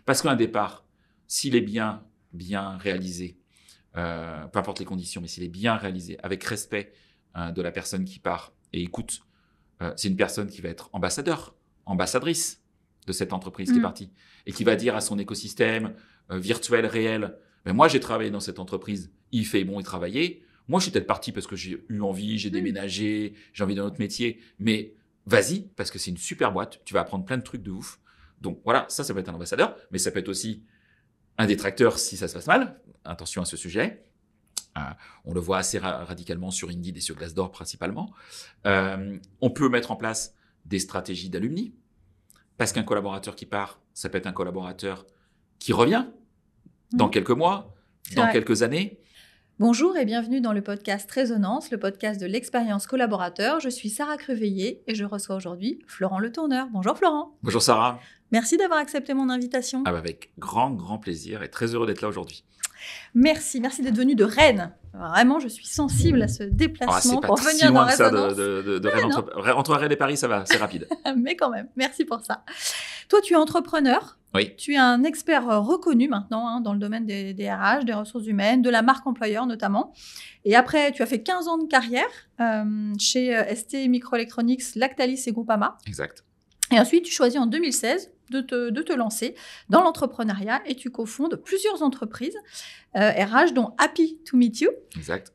Parce qu'un départ, s'il est bien réalisé, peu importe les conditions, mais s'il est bien réalisé, avec respect de la personne qui part et écoute, c'est une personne qui va être ambassadrice de cette entreprise qui est partie et qui va dire à son écosystème virtuel, réel, ben moi j'ai travaillé dans cette entreprise, il fait bon y travailler. Moi je suis peut-être parti parce que j'ai eu envie, j'ai déménagé, j'ai envie d'un autre métier, mais vas-y parce que c'est une super boîte, tu vas apprendre plein de trucs de ouf. Donc voilà, ça peut être un ambassadeur, mais ça peut être aussi un détracteur si ça se passe mal. Attention à ce sujet. On le voit assez radicalement sur Indeed et sur Glassdoor principalement. On peut mettre en place des stratégies d'alumni, parce qu'un collaborateur qui part, ça peut être un collaborateur qui revient dans quelques mois, dans quelques années. Bonjour et bienvenue dans le podcast Résonance, le podcast de l'expérience collaborateur. Je suis Sarah Creveillé et je reçois aujourd'hui Florent Le Tourneur. Bonjour Florent. Bonjour Sarah. Merci d'avoir accepté mon invitation. Avec grand plaisir et très heureux d'être là aujourd'hui. Merci d'être venu de Rennes. Vraiment, je suis sensible à ce déplacement pour venir dans Résonance. De Rennes, entre Rennes et Paris, ça va, c'est rapide. Mais quand même, merci pour ça. Toi, tu es entrepreneur. Oui. Tu es un expert reconnu maintenant dans le domaine des RH, des ressources humaines, de la marque employeur notamment. Et après, tu as fait 15 ans de carrière chez ST Microelectronics, Lactalis et Groupama. Exact. Et ensuite, tu choisis en 2016 de te lancer dans l'entrepreneuriat et tu cofondes plusieurs entreprises RH, dont Happy to Meet You, exact.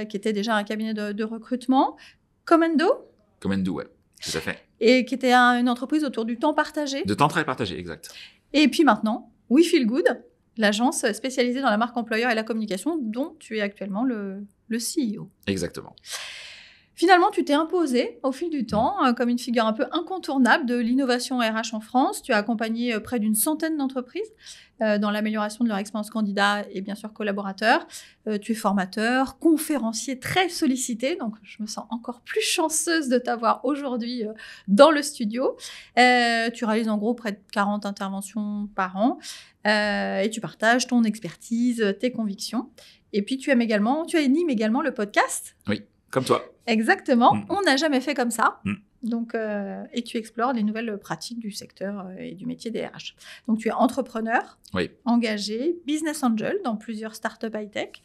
Qui était déjà un cabinet de recrutement, Commendo, ouais, tout à fait. Et qui était une entreprise autour du temps partagé. De temps de travail partagé, exact. Et puis maintenant, We Feel Good, l'agence spécialisée dans la marque employeur et la communication, dont tu es actuellement le CEO. Exactement. Finalement, tu t'es imposé au fil du temps comme une figure un peu incontournable de l'innovation RH en France. Tu as accompagné près d'une centaine d'entreprises dans l'amélioration de leur expérience candidat et bien sûr collaborateur. Tu es formateur, conférencier très sollicité, donc je me sens encore plus chanceuse de t'avoir aujourd'hui dans le studio. Tu réalises en gros près de 40 interventions par an et tu partages ton expertise, tes convictions. Et puis tu animes également le podcast. Oui. Comme toi. Exactement. On n'a jamais fait comme ça. Donc, et tu explores les nouvelles pratiques du secteur et du métier des RH. Donc, tu es entrepreneur, engagé, business angel dans plusieurs startups high-tech.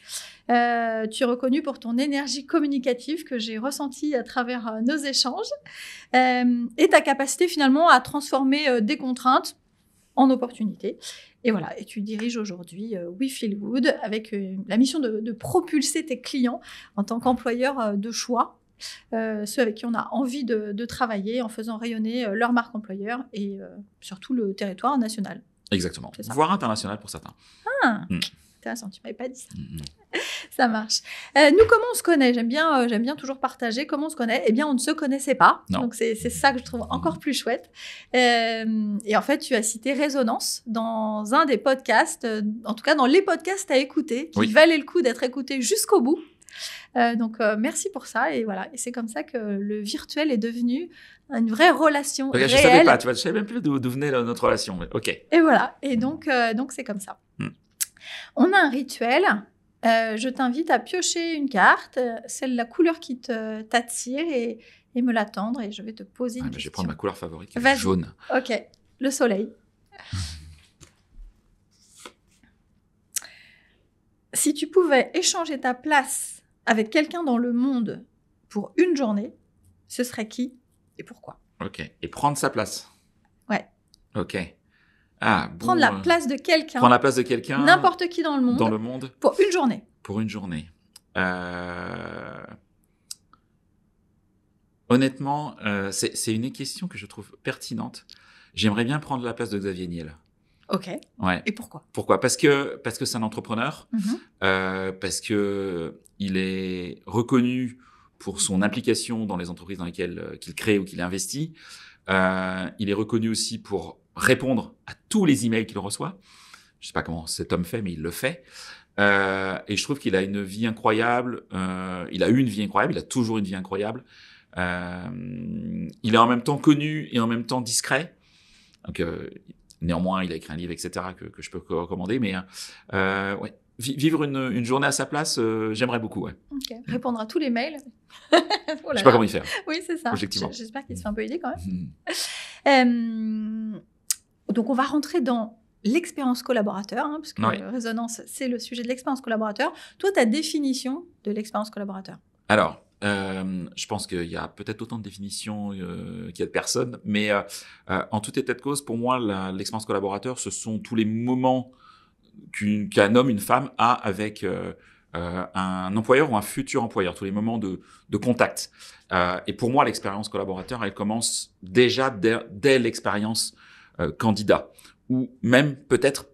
Tu es reconnu pour ton énergie communicative que j'ai ressentie à travers nos échanges et ta capacité finalement à transformer des contraintes en opportunités. Et voilà, et tu diriges aujourd'hui We Feel Good avec la mission de propulser tes clients en tant qu'employeur de choix, ceux avec qui on a envie de travailler en faisant rayonner leur marque employeur et surtout le territoire national. Exactement, voire international pour certains. Intéressant, tu ne m'avais pas dit ça. Ça marche. Nous, comment on se connaît ? J'aime bien toujours partager comment on se connaît. Eh bien, on ne se connaissait pas. Non. Donc, c'est ça que je trouve encore plus chouette. Et en fait, tu as cité Résonance dans un des podcasts, en tout cas dans les podcasts à écouter, qui valaient le coup d'être écoutés jusqu'au bout. Donc, merci pour ça. Et voilà. Et c'est comme ça que le virtuel est devenu une vraie relation réelle. Je ne savais pas, je ne savais même plus d'où venait notre relation. Mais OK. Et voilà. Et donc c'est comme ça. On a un rituel. Je t'invite à piocher une carte, celle la couleur qui t'attire et me la tendre et je vais te poser une question. Je vais prendre ma couleur favorite, Vas-y. Jaune. Ok, le soleil. Si tu pouvais échanger ta place avec quelqu'un dans le monde pour une journée, ce serait qui et pourquoi ? Ok, et prendre sa place. Ouais. Ok. Prendre la place de quelqu'un. Prendre la place de quelqu'un. N'importe qui dans le monde. Dans le monde. Pour une journée. Pour une journée. Honnêtement, c'est une question que je trouve pertinente. J'aimerais bien prendre la place de Xavier Niel. Ok. Ouais. Et pourquoi ? Pourquoi ? Parce que c'est un entrepreneur. Parce que il est reconnu pour son implication dans les entreprises dans lesquelles qu'il crée ou qu'il investit. Il est reconnu aussi pour répondre à tous les emails qu'il reçoit. Je sais pas comment cet homme fait, mais il le fait. Et je trouve qu'il a une vie incroyable. Il a eu une vie incroyable. Il a toujours une vie incroyable. Il est en même temps connu et en même temps discret. Donc, néanmoins, il a écrit un livre, etc., que je peux recommander. Mais ouais, vivre une journée à sa place, j'aimerais beaucoup. Ouais. Ok. Répondre à tous les mails. Je sais pas comment y faire. Oui, c'est ça. Objectivement. J'espère qu'il se fait un peu aider quand même. Donc, on va rentrer dans l'expérience collaborateur, hein, parce que Résonance, c'est le sujet de l'expérience collaborateur. Toi, ta définition de l'expérience collaborateur? Alors, je pense qu'il y a peut-être autant de définitions qu'il y a de personnes, mais en tout état de cause, pour moi, l'expérience collaborateur, ce sont tous les moments qu'un homme, une femme a avec un employeur ou un futur employeur, tous les moments de contact. Et pour moi, l'expérience collaborateur, elle commence déjà dès l'expérience candidat, ou même peut-être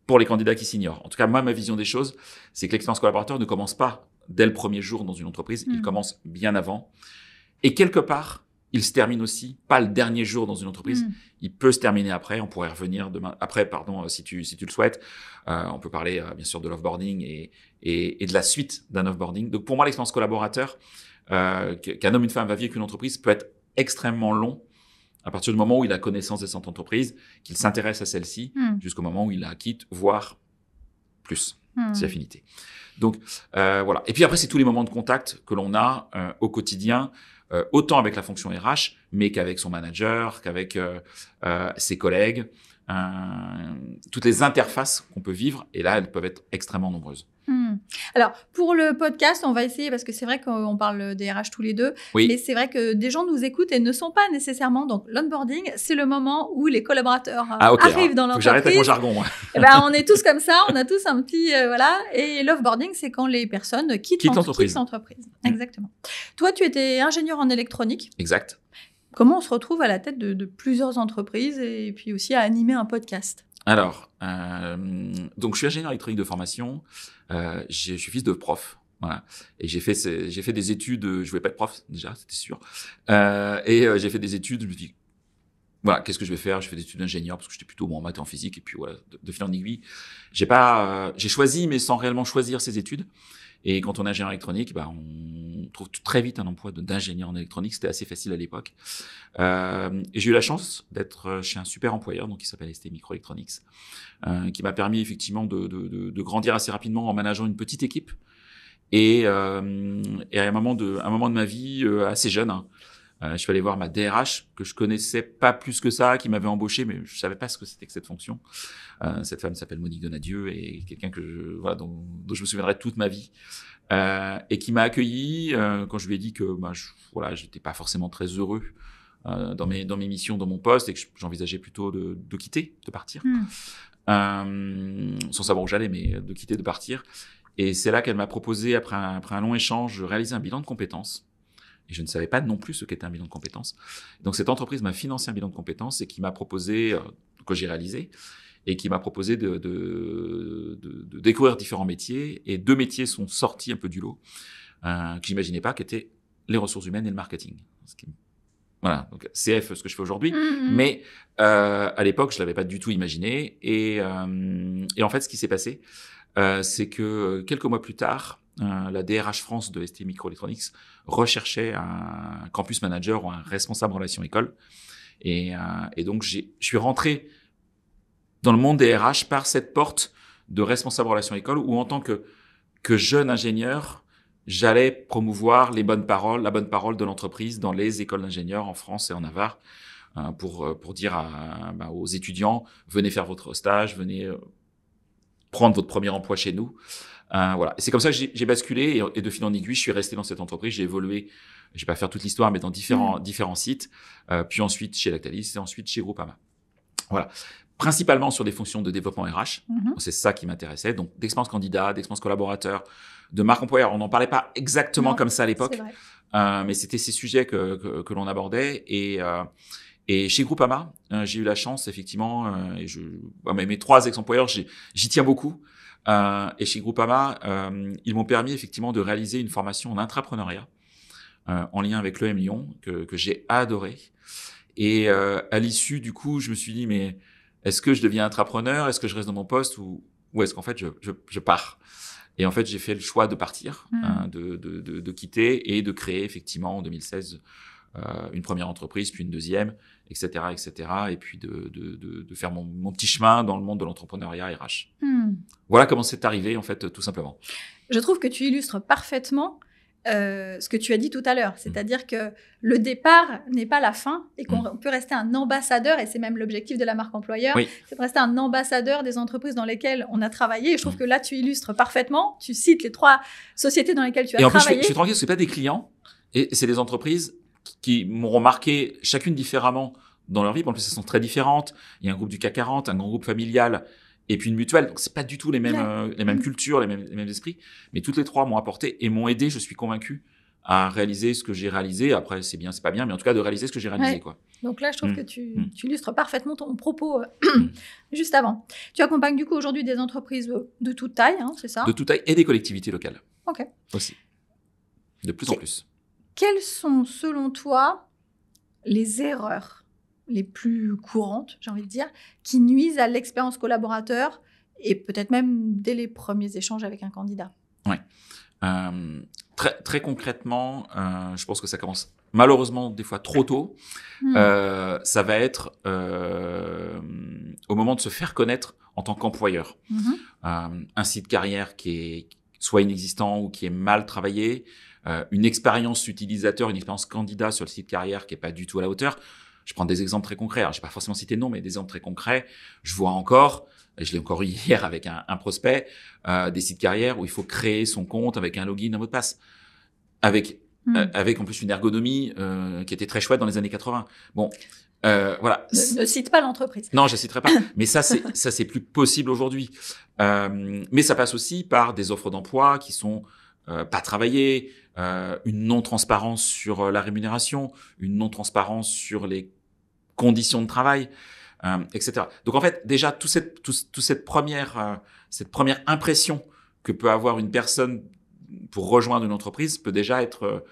pour les candidats qui s'ignorent. En tout cas, moi, ma vision des choses, c'est que l'expérience collaborateur ne commence pas dès le premier jour dans une entreprise, il commence bien avant. Et quelque part, il se termine aussi, pas le dernier jour dans une entreprise, il peut se terminer après, on pourrait revenir après, si tu le souhaites. On peut parler bien sûr de l'offboarding et de la suite d'un offboarding. Donc pour moi, l'expérience collaborateur, qu'un homme, une femme va vivre avec une entreprise peut être extrêmement long à partir du moment où il a connaissance de cette entreprise, qu'il s'intéresse à celle-ci, jusqu'au moment où il la quitte, voire plus, si affinité. Donc voilà. Et puis après, c'est tous les moments de contact que l'on a au quotidien, autant avec la fonction RH, mais qu'avec son manager, qu'avec ses collègues, toutes les interfaces qu'on peut vivre. Et là, elles peuvent être extrêmement nombreuses. Alors, pour le podcast, on va essayer, parce que c'est vrai qu'on parle des RH tous les deux, mais c'est vrai que des gens nous écoutent et ne sont pas nécessairement. Donc, l'onboarding, c'est le moment où les collaborateurs arrivent dans l'entreprise. Faut que j'arrête avec mon jargon, moi. Et ben, on est tous comme ça, on a tous un petit... voilà. Et l'offboarding, c'est quand les personnes quittent l'entreprise. Exactement. Toi, tu étais ingénieur en électronique. Exact. Comment on se retrouve à la tête de plusieurs entreprises et puis aussi à animer un podcast? Alors, donc je suis ingénieur électronique de formation. Je suis fils de prof, voilà. Et j'ai fait des études. Je voulais pas être prof déjà, c'était sûr. Et j'ai fait des études. Je me dis, voilà, qu'est-ce que je vais faire? J'ai fait des études d'ingénieur parce que j'étais plutôt bon en maths et en physique. Et puis voilà, de fil en aiguille, j'ai choisi, mais sans réellement choisir ces études. Et quand on est ingénieur électronique, on trouve très vite un emploi d'ingénieur en électronique. C'était assez facile à l'époque. Et j'ai eu la chance d'être chez un super employeur, donc qui s'appelle ST Microelectronics, qui m'a permis effectivement de grandir assez rapidement en manageant une petite équipe. Et à un moment de ma vie assez jeune, je suis allé voir ma DRH que je connaissais pas plus que ça, qui m'avait embauché, mais je savais pas ce que c'était que cette fonction. Cette femme s'appelle Monique Donadieu et quelqu'un dont je me souviendrai toute ma vie, et qui m'a accueilli quand je lui ai dit que j'étais pas forcément très heureux dans mes missions, dans mon poste, et que j'envisageais plutôt de quitter, de partir, sans savoir où j'allais, mais de quitter, de partir. Et c'est là qu'elle m'a proposé, après un long échange, de réaliser un bilan de compétences. Et je ne savais pas non plus ce qu'était un bilan de compétences. Donc cette entreprise m'a financé un bilan de compétences et qui m'a proposé, que j'ai réalisé, et qui m'a proposé de découvrir différents métiers. Et 2 métiers sont sortis un peu du lot, que j'imaginais pas, qui étaient les ressources humaines et le marketing. Voilà, donc CF, ce que je fais aujourd'hui, mais à l'époque, je l'avais pas du tout imaginé. Et en fait, ce qui s'est passé, c'est que quelques mois plus tard, la DRH France de ST Microelectronics recherchait un campus manager ou un responsable relations école. Et donc, je suis rentré dans le monde des RH par cette porte de responsable relations école, où en tant que jeune ingénieur, j'allais promouvoir la bonne parole de l'entreprise dans les écoles d'ingénieurs en France et en Navarre, pour dire aux étudiants, venez faire votre stage, venez prendre votre premier emploi chez nous. Voilà. Et c'est comme ça que j'ai basculé, et de fil en aiguille, je suis resté dans cette entreprise. J'ai évolué, je vais pas faire toute l'histoire, mais dans différents sites, puis ensuite chez Lactalis et ensuite chez Groupama. Voilà. Principalement sur des fonctions de développement RH. C'est ça qui m'intéressait. Donc, d'expérience candidat, d'expérience collaborateur, de marque employeur. On n'en parlait pas exactement comme ça à l'époque, mais c'était ces sujets que l'on abordait. Et chez Groupama, j'ai eu la chance, effectivement, mes 3 ex-employeurs, j'y tiens beaucoup. Et chez Groupama, ils m'ont permis effectivement de réaliser une formation en intrapreneuriat en lien avec l'EM Lyon que j'ai adoré. Et à l'issue, du coup, je me suis dit, mais est-ce que je deviens intrapreneur? Est-ce que je reste dans mon poste ou est-ce qu'en fait je pars? Et en fait, j'ai fait le choix de partir, de quitter et de créer effectivement en 2016 une première entreprise, puis une deuxième, etc., et puis de faire mon petit chemin dans le monde de l'entrepreneuriat RH. Voilà comment c'est arrivé, en fait, tout simplement. Je trouve que tu illustres parfaitement ce que tu as dit tout à l'heure, c'est-à-dire que le départ n'est pas la fin et qu'on peut rester un ambassadeur, et c'est même l'objectif de la marque employeur, c'est de rester un ambassadeur des entreprises dans lesquelles on a travaillé. Et je trouve que là, tu illustres parfaitement, tu cites les 3 sociétés dans lesquelles tu as travaillé. Et en plus, je suis tranquille, ce n'est pas des clients, et c'est des entreprises qui m'auront marqué chacune différemment dans leur vie. En plus, elles sont très différentes. Il y a un groupe du CAC 40, un grand groupe familial, et puis une mutuelle. Donc, c'est pas du tout les mêmes cultures, les mêmes esprits. Mais toutes les 3 m'ont apporté et m'ont aidé, je suis convaincu, à réaliser ce que j'ai réalisé. Après, c'est bien, c'est pas bien, mais en tout cas, de réaliser ce que j'ai réalisé, quoi. Donc là, je trouve que tu illustres parfaitement ton propos juste avant. Tu accompagnes du coup aujourd'hui des entreprises de toute taille, hein, c'est ça? De toute taille et des collectivités locales. Ok. Aussi. De plus en plus. Quelles sont, selon toi, les erreurs les plus courantes, j'ai envie de dire, qui nuisent à l'expérience collaborateur et peut-être même dès les premiers échanges avec un candidat? Ouais. Très concrètement, je pense que ça commence malheureusement des fois trop tôt. Ça va être au moment de se faire connaître en tant qu'employeur. Un site carrière qui est soit inexistant ou qui est mal travaillé, une expérience utilisateur, une expérience candidat sur le site carrière qui est pas du tout à la hauteur. Je prends des exemples très concrets. Alors, je vais pas forcément citer de nom, mais des exemples très concrets. Je vois encore, et je l'ai encore eu hier avec un prospect, des sites carrière où il faut créer son compte avec un login, un mot de passe, avec en plus une ergonomie qui était très chouette dans les années 80. Bon, voilà. Ne cite pas l'entreprise. Non, je ne citerai pas. Mais ça, c'est plus possible aujourd'hui. Mais ça passe aussi par des offres d'emploi qui sont pas travaillées, une non-transparence sur la rémunération, une non-transparence sur les conditions de travail, etc. Donc en fait, déjà, toute cette première impression que peut avoir une personne pour rejoindre une entreprise peut déjà être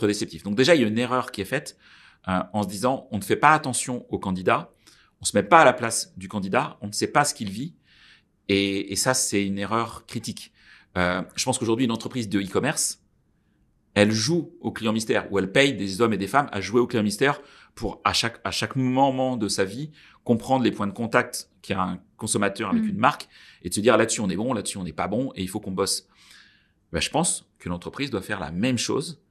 déceptif. Donc déjà, il y a une erreur qui est faite en se disant, on ne fait pas attention au candidat, on se met pas à la place du candidat, on ne sait pas ce qu'il vit, et ça, c'est une erreur critique. Je pense qu'aujourd'hui, une entreprise de e-commerce, elle joue au client mystère, ou elle paye des hommes et des femmes à jouer au client mystère pour, à chaque moment de sa vie, comprendre les points de contact qu'a un consommateur avec une marque, et de se dire, là-dessus, on est bon, là-dessus, on n'est pas bon, et il faut qu'on bosse. Ben, je pense que l'entreprise doit faire la même chose,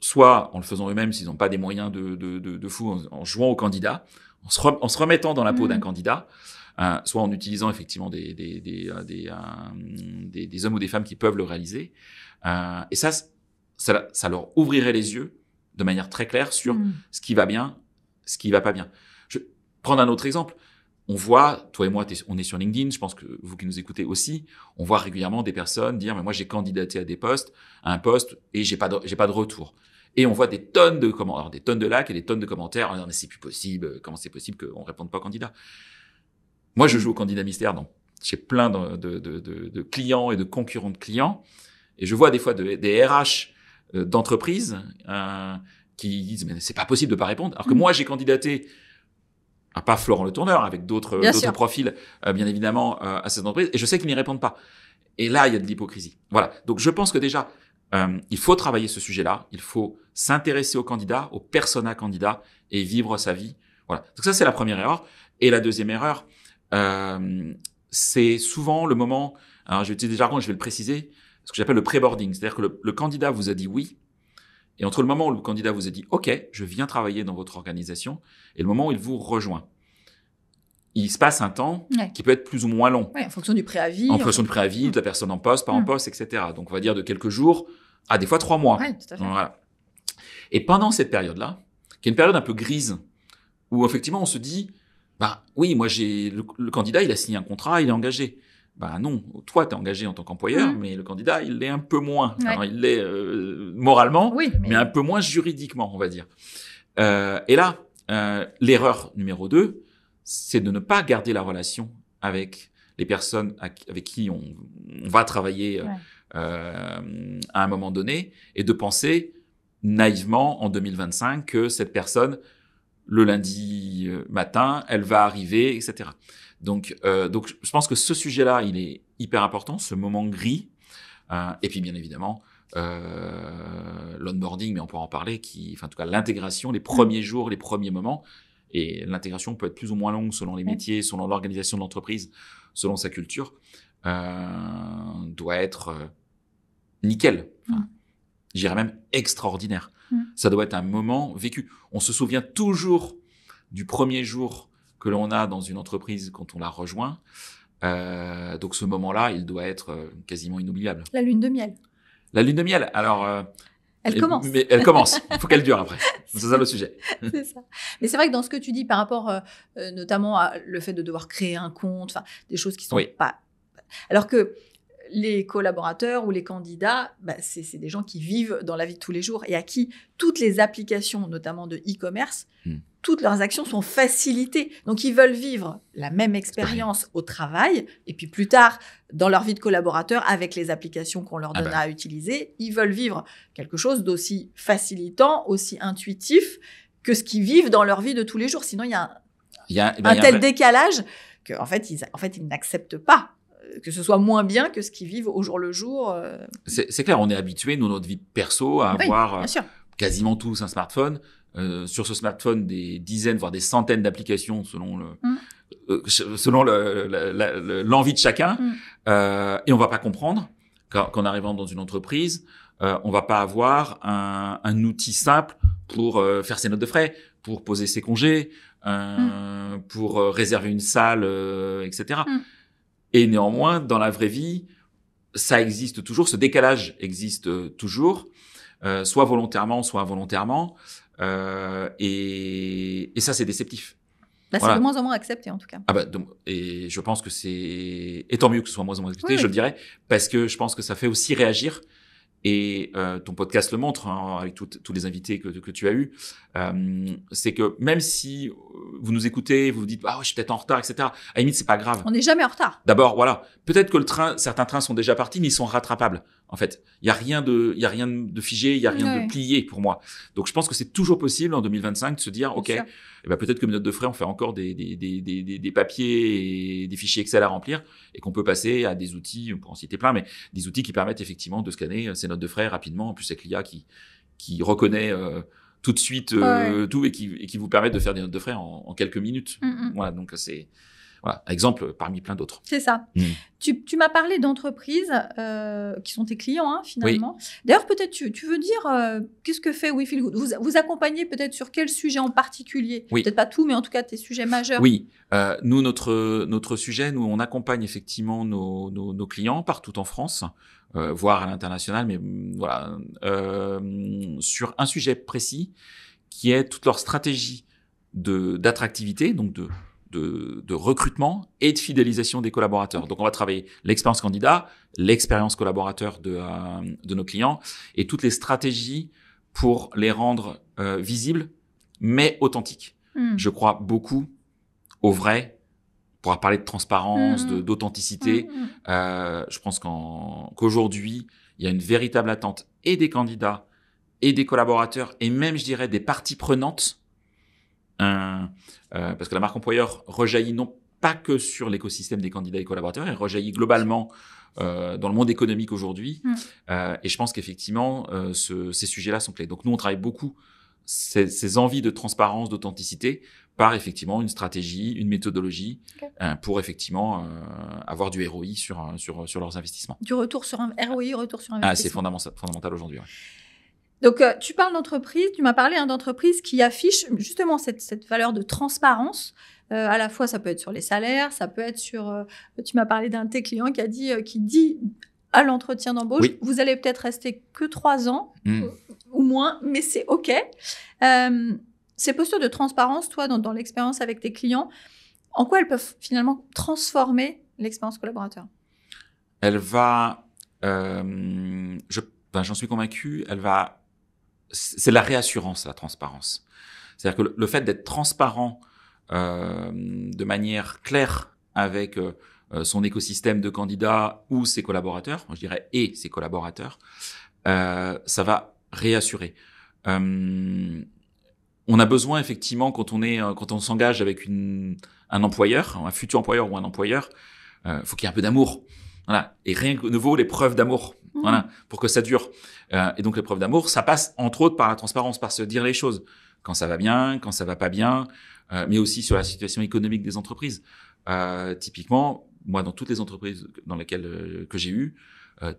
soit en le faisant eux-mêmes s'ils n'ont pas des moyens de fou, en jouant au candidat, en se remettant dans la peau d'un candidat, soit en utilisant effectivement des hommes ou des femmes qui peuvent le réaliser. Et ça leur ouvrirait les yeux de manière très claire sur ce qui va bien, ce qui va pas bien. Je vais prendre un autre exemple. On voit, toi et moi, on est sur LinkedIn, je pense que vous qui nous écoutez aussi, on voit régulièrement des personnes dire, mais moi j'ai candidaté à un poste et j'ai pas de retour. Et on voit des tonnes de commentaires, des tonnes de likes et des tonnes de commentaires. Non, mais c'est plus possible. Comment c'est possible qu'on réponde pas au candidat? Moi, je joue au candidat mystère, donc j'ai plein de clients et de concurrents de clients, et je vois des fois des RH d'entreprises qui disent, mais c'est pas possible de pas répondre. Alors que moi, j'ai candidaté, pas Florent Le Tourneur, avec d'autres profils, bien évidemment, à cette entreprise, et je sais qu'ils n'y répondent pas. Et là, il y a de l'hypocrisie. Voilà. Donc, je pense que déjà, il faut travailler ce sujet-là. Il faut s'intéresser aux candidats, aux personas candidats, et vivre sa vie. Voilà. Donc ça, c'est la première erreur. Et la deuxième erreur, c'est souvent le moment, alors je vais utiliser des jargons, je vais le préciser, ce que j'appelle le pré-boarding. C'est-à-dire que le candidat vous a dit oui, et entre le moment où le candidat vous a dit « Ok, je viens travailler dans votre organisation », et le moment où il vous rejoint, il se passe un temps qui peut être plus ou moins long. En fonction du préavis. En fonction du préavis, de la personne en poste, pas en poste, etc. Donc, on va dire de quelques jours à des fois 3 mois. Oui, tout à fait. Voilà. Et pendant cette période-là, qui est une période un peu grise, où effectivement on se dit oui, moi le candidat, il a signé un contrat, il est engagé. Non, toi tu es engagé en tant qu'employeur, mais le candidat, il l'est un peu moins. Alors, il l'est moralement, mais un peu moins juridiquement, on va dire. Et là, l'erreur numéro 2, c'est de ne pas garder la relation avec les personnes avec qui on va travailler à un moment donné, et de penser naïvement en 2025 que cette personne, le lundi matin, elle va arriver, etc. Donc, je pense que ce sujet-là, il est hyper important, ce moment gris. Et puis, bien évidemment, l'onboarding, mais on pourra en parler, en tout cas, l'intégration, les premiers jours, les premiers moments. Et l'intégration peut être plus ou moins longue selon les métiers, selon l'organisation de l'entreprise, selon sa culture, doit être nickel. Enfin, je dirais même extraordinaire. Ça doit être un moment vécu. On se souvient toujours du premier jour que l'on a dans une entreprise quand on la rejoint. Donc ce moment-là, il doit être quasiment inoubliable. La lune de miel. La lune de miel. Alors, elle commence. Mais elle commence. Il faut qu'elle dure après. C'est ça le sujet. C'est ça. Mais c'est vrai que dans ce que tu dis par rapport notamment à le fait de devoir créer un compte, enfin des choses qui sont pas. Alors que les collaborateurs ou les candidats, c'est des gens qui vivent dans la vie de tous les jours et à qui toutes les applications, notamment de e-commerce, toutes leurs actions sont facilitées. Donc, ils veulent vivre la même expérience au travail et puis plus tard, dans leur vie de collaborateur, avec les applications qu'on leur donne à utiliser, ils veulent vivre quelque chose d'aussi facilitant, aussi intuitif que ce qu'ils vivent dans leur vie de tous les jours. Sinon, il y a un tel décalage qu'en fait, ils n'acceptent pas que ce soit moins bien que ce qu'ils vivent au jour le jour. C'est clair, on est habitué, nous, notre vie perso, à avoir quasiment tous un smartphone. Sur ce smartphone, des dizaines, voire des centaines d'applications selon l'envie de chacun. Et on va pas comprendre qu'en arrivant dans une entreprise, on va pas avoir un outil simple pour faire ses notes de frais, pour poser ses congés, pour réserver une salle, etc. Et néanmoins, dans la vraie vie, ça existe toujours, ce décalage existe toujours, soit volontairement, soit involontairement, et ça, c'est déceptif. C'est de moins en moins accepté, en tout cas. Et je pense que et tant mieux que ce soit moins en moins accepté, je le dirais, parce que je pense que ça fait aussi réagir. Et ton podcast le montre, avec tous les invités que tu as eus, c'est que même si vous nous écoutez, vous vous dites je suis peut-être en retard, etc. À la limite, c'est pas grave. On n'est jamais en retard. D'abord, voilà, peut-être que certains trains sont déjà partis, mais ils sont rattrapables. En fait, il y a rien de figé, il y a rien de plié pour moi. Donc, je pense que c'est toujours possible en 2025 de se dire, peut-être que mes notes de frais, on fait encore des papiers et des fichiers Excel à remplir, et qu'on peut passer à des outils, on peut en citer plein, mais des outils qui permettent effectivement de scanner ces notes de frais rapidement. En plus, avec l'IA qui reconnaît tout de suite tout et qui vous permet de faire des notes de frais en quelques minutes. Voilà, donc c'est exemple parmi plein d'autres. C'est ça. Tu m'as parlé d'entreprises qui sont tes clients, finalement. Oui. D'ailleurs, peut-être tu veux dire qu'est-ce que fait We Feel Good ? Vous accompagnez peut-être sur quel sujet en particulier ? Peut-être pas tout, mais en tout cas tes sujets majeurs. Oui. Nous, notre sujet, on accompagne effectivement nos clients partout en France, voire à l'international, mais voilà, sur un sujet précis qui est toute leur stratégie d'attractivité, donc de recrutement et de fidélisation des collaborateurs. Donc, on va travailler l'expérience candidat, l'expérience collaborateur de nos clients et toutes les stratégies pour les rendre visibles, mais authentiques. Je crois beaucoup au vrai. On pourra parler de transparence, d'authenticité. Je pense qu'aujourd'hui, il y a une véritable attente et des candidats et des collaborateurs et même, je dirais, des parties prenantes. Parce que la marque employeur rejaillit non pas que sur l'écosystème des candidats et collaborateurs, elle rejaillit globalement dans le monde économique aujourd'hui. Et je pense qu'effectivement, ces sujets-là sont clés. Donc nous, on travaille beaucoup ces envies de transparence, d'authenticité par effectivement une stratégie, une méthodologie pour effectivement avoir du ROI sur leurs investissements. Du retour sur un ROI, retour sur investissement. C'est fondamental aujourd'hui. Donc, tu parles d'entreprise, tu m'as parlé d'entreprise qui affiche justement cette valeur de transparence. À la fois, ça peut être sur les salaires, ça peut être sur... tu m'as parlé d'un de tes clients qui dit à l'entretien d'embauche, vous allez peut-être rester que 3 ans ou moins, mais c'est OK. Ces postures de transparence, toi, dans l'expérience avec tes clients, en quoi elles peuvent finalement transformer l'expérience collaborateur ? Elle va... j'en suis convaincu, c'est la réassurance, la transparence. C'est-à-dire que le fait d'être transparent de manière claire avec son écosystème de candidats ou ses collaborateurs, je dirais et ses collaborateurs, ça va réassurer. On a besoin effectivement quand on s'engage avec un employeur, un futur employeur ou un employeur, faut qu'il y ait un peu d'amour. Voilà. Et rien que ne vaut les preuves d'amour. Voilà, pour que ça dure. Et donc, les preuves d'amour, ça passe entre autres par la transparence, par se dire les choses. Quand ça va bien, quand ça va pas bien, mais aussi sur la situation économique des entreprises. Typiquement, moi, dans toutes les entreprises dans lesquelles que j'ai eues,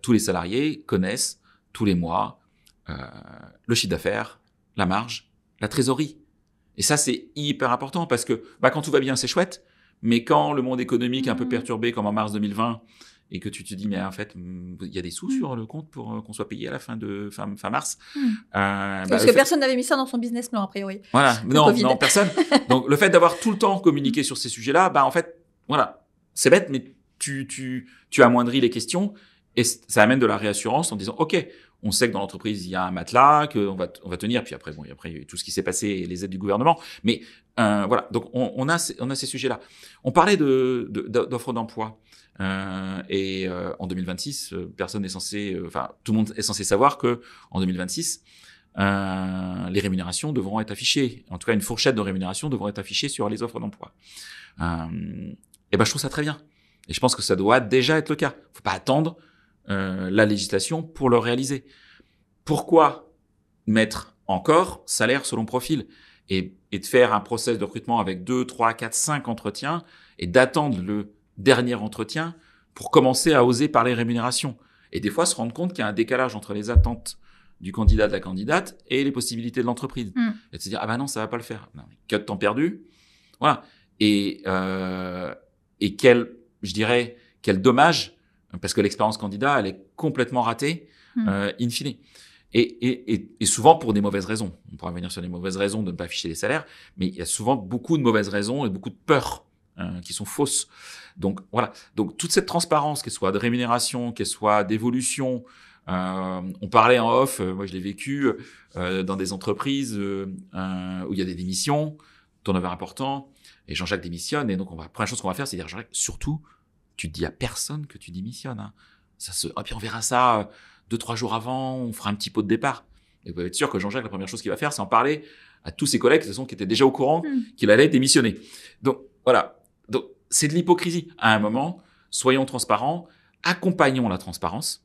tous les salariés connaissent tous les mois le chiffre d'affaires, la marge, la trésorerie. Et ça, c'est hyper important parce que quand tout va bien, c'est chouette. Mais quand le monde économique est un peu perturbé, comme en mars 2020, et que tu te dis, mais en fait, il y a des sous sur le compte pour qu'on soit payé à la fin mars. Parce que personne n'avait mis ça dans son business plan, a priori. Voilà, non, personne. Donc, le fait d'avoir tout le temps communiqué sur ces sujets-là, en fait, voilà, c'est bête, mais tu amoindris les questions et ça amène de la réassurance en disant, OK, on sait que dans l'entreprise, il y a un matelas, qu'on va tenir. Puis après, il y a tout ce qui s'est passé et les aides du gouvernement. Mais voilà, donc on a ces sujets-là. On parlait d'offres d'emploi. En 2026, personne n'est censé, tout le monde est censé savoir que en 2026, les rémunérations devront être affichées. En tout cas, une fourchette de rémunération devront être affichées sur les offres d'emploi. Je trouve ça très bien. Et je pense que ça doit déjà être le cas. Faut pas attendre la législation pour le réaliser. Pourquoi mettre encore salaire selon profil et de faire un process de recrutement avec 2, 3, 4, 5 entretiens et d'attendre le dernier entretien pour commencer à oser parler rémunération. Et des fois, se rendre compte qu'il y a un décalage entre les attentes du candidat, de la candidate et les possibilités de l'entreprise. Et de se dire, non, ça va pas le faire. Non, que de temps perdu. Voilà. Et quel dommage, parce que l'expérience candidat, elle est complètement ratée, in fine. Et souvent pour des mauvaises raisons. On pourra venir sur les mauvaises raisons de ne pas afficher les salaires, mais il y a souvent beaucoup de mauvaises raisons et beaucoup de peurs qui sont fausses. Donc voilà. Donc toute cette transparence, qu'elle soit de rémunération, qu'elle soit d'évolution, on parlait en off, moi je l'ai vécu dans des entreprises où il y a des démissions, turnover important, et Jean-Jacques démissionne, et donc la première chose qu'on va faire, c'est dire Jean-Jacques, surtout, tu te dis à personne que tu démissionnes. Hein. Et puis on verra ça 2-3 jours avant, on fera un petit pot de départ. Et vous pouvez être sûr que Jean-Jacques, la première chose qu'il va faire, c'est en parler à tous ses collègues, de toute façon, qui étaient déjà au courant qu'il allait démissionner. Donc voilà. Donc c'est de l'hypocrisie. À un moment, soyons transparents, accompagnons la transparence.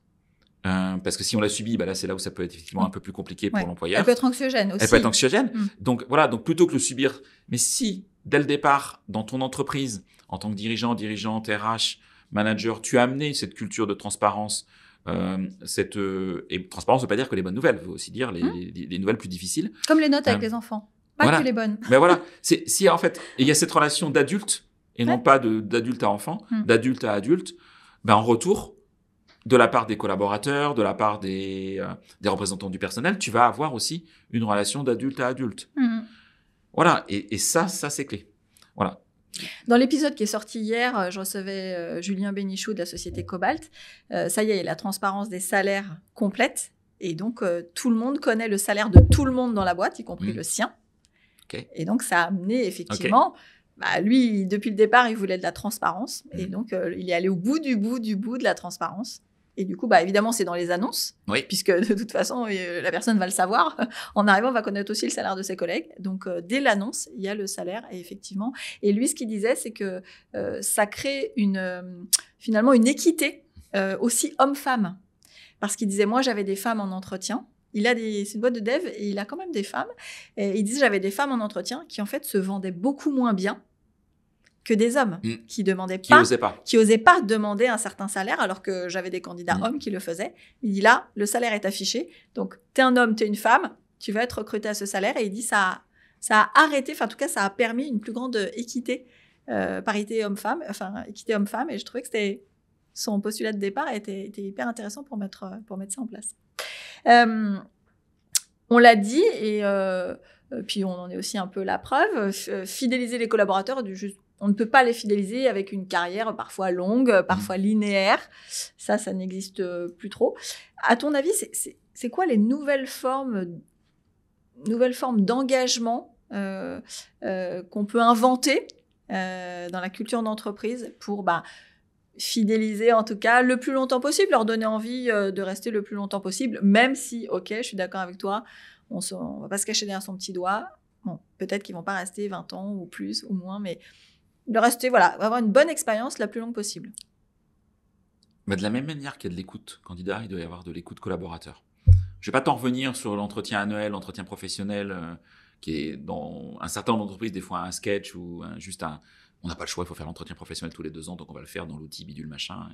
Parce que si on l'a subit, là c'est là où ça peut être effectivement un peu plus compliqué pour l'employeur. Elle peut être anxiogène aussi. Elle peut être anxiogène. Donc voilà, donc plutôt que le subir, mais si dès le départ dans ton entreprise, en tant que dirigeante, RH, manager, tu as amené cette culture de transparence, et transparence ne veut pas dire que les bonnes nouvelles, veut aussi dire les nouvelles plus difficiles. Comme les notes avec les enfants, pas que les bonnes. Mais voilà, si en fait il y a cette relation d'adulte et non pas d'adulte à enfant, d'adulte à adulte, en retour, de la part des collaborateurs, de la part des représentants du personnel, tu vas avoir aussi une relation d'adulte à adulte. Voilà, et ça c'est clé. Voilà. Dans l'épisode qui est sorti hier, je recevais Julien Bénichou de la société Cobalt. Ça y est, la transparence des salaires complète. Et donc, tout le monde connaît le salaire de tout le monde dans la boîte, y compris le sien. Okay. Et donc, ça a amené effectivement... lui, depuis le départ, il voulait de la transparence. Et donc, il est allé au bout de la transparence. Et du coup, évidemment, c'est dans les annonces, puisque de toute façon, la personne va le savoir. En arrivant, on va connaître aussi le salaire de ses collègues. Donc, dès l'annonce, il y a le salaire, et effectivement. Et lui, ce qu'il disait, c'est que ça crée finalement une équité aussi homme-femme. Parce qu'il disait, moi, j'avais des femmes en entretien. C'est une boîte de dev et il a quand même des femmes. Et il disait, j'avais des femmes en entretien qui, en fait, se vendaient beaucoup moins bien que des hommes qui osaient pas demander un certain salaire, alors que j'avais des candidats hommes qui le faisaient. Il dit là, le salaire est affiché. Donc, t'es un homme, t'es une femme, tu vas être recruté à ce salaire. Et il dit ça a arrêté, en tout cas, ça a permis une plus grande équité, parité homme-femme, équité homme-femme. Et je trouvais que son postulat de départ était hyper intéressant pour mettre ça en place. On l'a dit, et puis on en est aussi un peu la preuve, fidéliser les collaborateurs, on ne peut pas les fidéliser avec une carrière parfois longue, parfois linéaire. Ça n'existe plus trop. À ton avis, c'est quoi les nouvelles formes d'engagement qu'on peut inventer dans la culture d'entreprise pour fidéliser en tout cas le plus longtemps possible, leur donner envie de rester le plus longtemps possible, même si, ok, je suis d'accord avec toi, on va pas se cacher derrière son petit doigt. Bon, peut-être qu'ils vont pas rester 20 ans ou plus ou moins, mais de rester, avoir une bonne expérience la plus longue possible. De la même manière qu'il y a de l'écoute candidat, il doit y avoir de l'écoute collaborateur. Je vais pas t'en revenir sur l'entretien annuel, l'entretien professionnel, qui est dans un certain nombre d'entreprises, des fois un sketch ou juste On n'a pas le choix, il faut faire l'entretien professionnel tous les 2 ans, donc on va le faire dans l'outil bidule machin.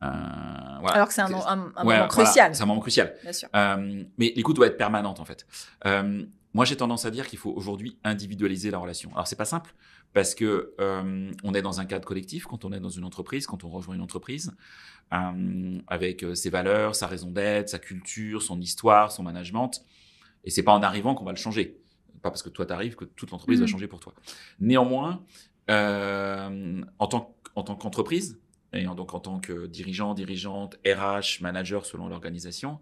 Voilà. Alors que c'est un moment crucial. Voilà, c'est un moment crucial. Bien sûr. Mais l'écoute doit être permanente, en fait. Moi, j'ai tendance à dire qu'il faut aujourd'hui individualiser la relation. Alors, c'est pas simple parce que on est dans un cadre collectif quand on est dans une entreprise, quand on rejoint une entreprise, avec ses valeurs, sa raison d'être, sa culture, son histoire, son management. Et c'est pas en arrivant qu'on va le changer. Pas parce que toi t'arrives que toute l'entreprise va changer pour toi. Néanmoins, en tant qu'entreprise, et donc en tant que dirigeant, dirigeante, RH, manager selon l'organisation,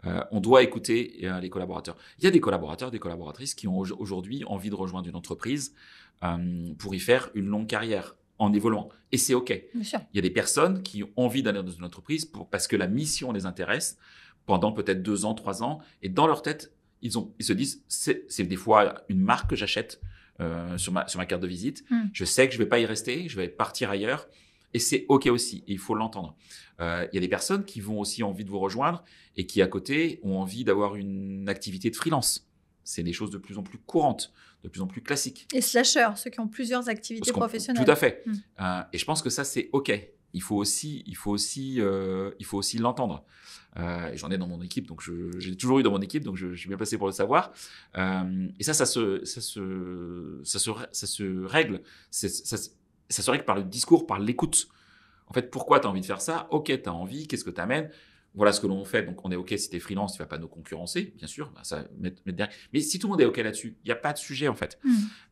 on doit écouter les collaborateurs. Il y a des collaborateurs, des collaboratrices qui ont aujourd'hui envie de rejoindre une entreprise pour y faire une longue carrière en évoluant. Et c'est OK. Bien sûr. Il y a des personnes qui ont envie d'aller dans une entreprise parce que la mission les intéresse pendant peut-être 2 ans, 3 ans. Et dans leur tête, ils se disent, c'est des fois une marque que j'achète sur ma carte de visite. Je sais que je ne vais pas y rester, je vais partir ailleurs. Et c'est OK aussi, et il faut l'entendre. Il y a des personnes qui vont aussi envie de vous rejoindre et qui, à côté, ont envie d'avoir une activité de freelance. C'est des choses de plus en plus courantes, de plus en plus classiques. Et slasheurs, ceux qui ont plusieurs activités professionnelles. Tout à fait. Et je pense que ça, c'est OK. Il faut aussi l'entendre. J'en ai dans mon équipe, donc j'ai toujours eu dans mon équipe, donc je suis bien placé pour le savoir. Et ça se règle. Ça se règle par le discours, par l'écoute. En fait, pourquoi tu as envie de faire ça? OK, tu as envie, qu'est-ce que tu amènes? Voilà ce que l'on fait. Donc, on est OK si tu es freelance, tu ne vas pas nous concurrencer, bien sûr. Ça mettre derrière. Mais si tout le monde est OK là-dessus, il n'y a pas de sujet, en fait.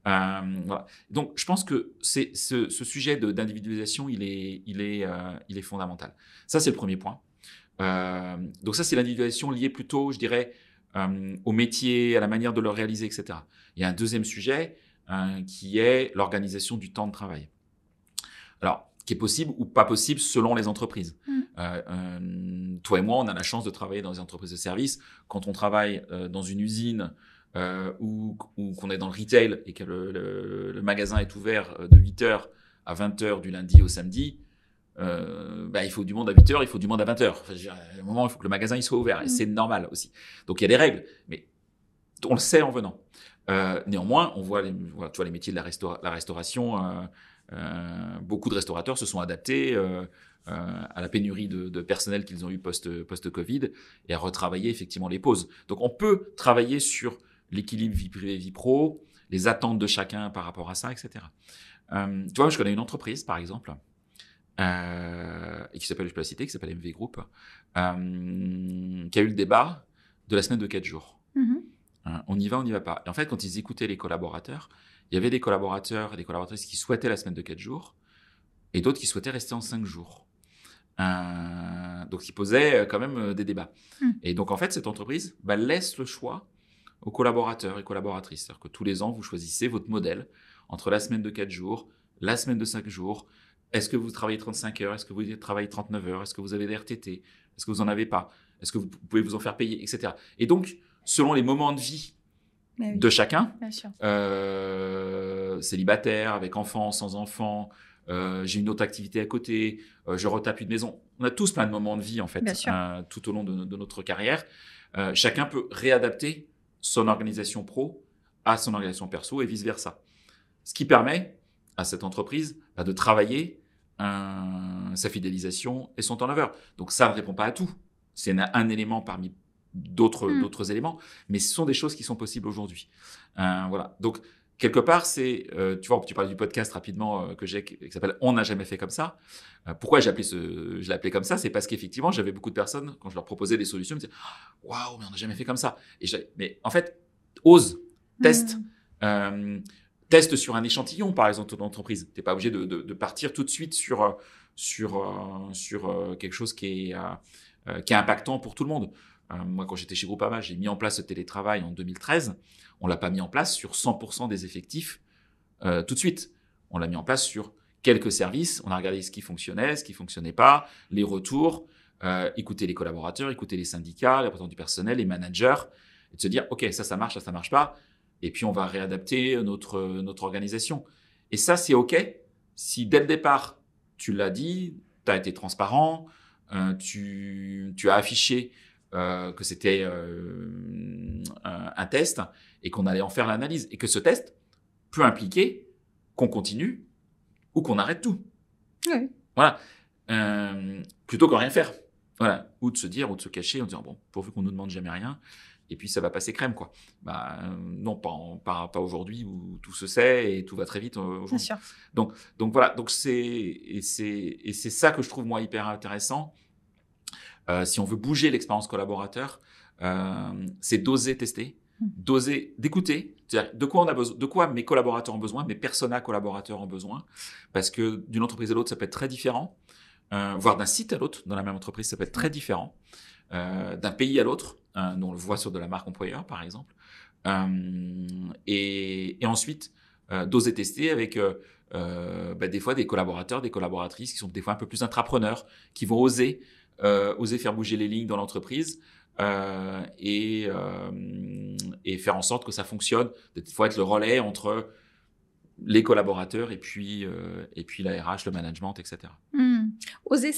Voilà. Donc, je pense que ce sujet d'individualisation, il est fondamental. Ça, c'est le premier point. Donc, ça, c'est l'individualisation liée plutôt, je dirais, au métier, à la manière de le réaliser, etc. Il y a un deuxième sujet qui est l'organisation du temps de travail. Alors, qui est possible ou pas possible selon les entreprises. Toi et moi, on a la chance de travailler dans des entreprises de services. Quand on travaille dans une usine ou qu'on est dans le retail et que le magasin est ouvert de 8h à 20h du lundi au samedi, il faut du monde à 8h, il faut du monde à 20h. Enfin, à un moment, il faut que le magasin il soit ouvert. Et c'est normal aussi. Donc, il y a des règles. Mais on le sait en venant. Néanmoins, on voit les métiers de la restauration. Beaucoup de restaurateurs se sont adaptés à la pénurie de personnel qu'ils ont eu post-Covid et à retravailler effectivement les pauses. Donc, on peut travailler sur l'équilibre vie privée, vie pro, les attentes de chacun par rapport à ça, etc. Tu vois, je connais une entreprise, par exemple, et qui s'appelle, je peux la citer, qui s'appelle MV Group, qui a eu le débat de la semaine de 4 jours. On y va, on n'y va pas. Et en fait, quand ils écoutaient les collaborateurs, il y avait des collaborateurs et des collaboratrices qui souhaitaient la semaine de 4 jours et d'autres qui souhaitaient rester en 5 jours. Donc, ils posaient quand même des débats. Et donc, en fait, cette entreprise laisse le choix aux collaborateurs et collaboratrices. C'est-à-dire que tous les ans, vous choisissez votre modèle entre la semaine de 4 jours, la semaine de 5 jours. Est-ce que vous travaillez 35 heures? Est-ce que vous travaillez 39 heures? Est-ce que vous avez des RTT? Est-ce que vous n'en avez pas? Est-ce que vous pouvez vous en faire payer, etc. Et donc, selon les moments de vie de chacun, célibataire, avec enfants, sans enfants, j'ai une autre activité à côté, je retape une maison. On a tous plein de moments de vie, en fait, tout au long de notre carrière. Chacun peut réadapter son organisation pro à son organisation perso et vice-versa. Ce qui permet à cette entreprise de travailler sa fidélisation et son turnover. Donc, ça ne répond pas à tout. C'est un élément parmi d'autres éléments, mais ce sont des choses qui sont possibles aujourd'hui. Voilà. Donc, quelque part, tu vois, tu parlais du podcast rapidement que j'ai, qui s'appelle « On n'a jamais fait comme ça ». Pourquoi je l'ai appelé comme ça? C'est parce qu'effectivement, j'avais beaucoup de personnes, quand je leur proposais des solutions, ils me disaient « Waouh, mais on n'a jamais fait comme ça ». Mais en fait, ose, teste. Teste sur un échantillon, par exemple, de l'entreprise. Tu n'es pas obligé de partir tout de suite sur quelque chose qui est impactant pour tout le monde. Moi, quand j'étais chez Groupama, j'ai mis en place ce télétravail en 2013. On l'a pas mis en place sur 100% des effectifs tout de suite. On l'a mis en place sur quelques services. On a regardé ce qui fonctionnait pas, les retours, écouter les collaborateurs, écouter les syndicats, les représentants du personnel, les managers, et de se dire, OK, ça marche, ça marche pas. Et puis, on va réadapter notre organisation. Et ça, c'est OK si dès le départ, tu l'as dit, tu as été transparent, tu as affiché que c'était un test et qu'on allait en faire l'analyse. Et que ce test peut impliquer qu'on continue ou qu'on arrête tout. Oui. Voilà. Plutôt que rien faire. Voilà. Ou de se dire, ou de se cacher en disant, bon, pourvu qu'on nous demande jamais rien, et puis ça va passer crème, quoi. Non, pas aujourd'hui où tout se sait et tout va très vite aujourd'hui. Bien sûr. Donc voilà. Donc c'est ça que je trouve, moi, hyper intéressant. Si on veut bouger l'expérience collaborateur, c'est d'oser tester, d'écouter, c'est-à-dire de quoi on a besoin, de quoi mes collaborateurs ont besoin, mes personas collaborateurs ont besoin, parce que d'une entreprise à l'autre, ça peut être très différent, voire d'un site à l'autre, dans la même entreprise, ça peut être très différent, d'un pays à l'autre, on le voit sur de la marque employeur, par exemple, et ensuite, d'oser tester avec des fois des collaborateurs, des collaboratrices qui sont des fois un peu plus intrapreneurs, qui vont oser faire bouger les lignes dans l'entreprise et faire en sorte que ça fonctionne. Des fois être le relais entre les collaborateurs et puis la RH, le management, etc. Oser,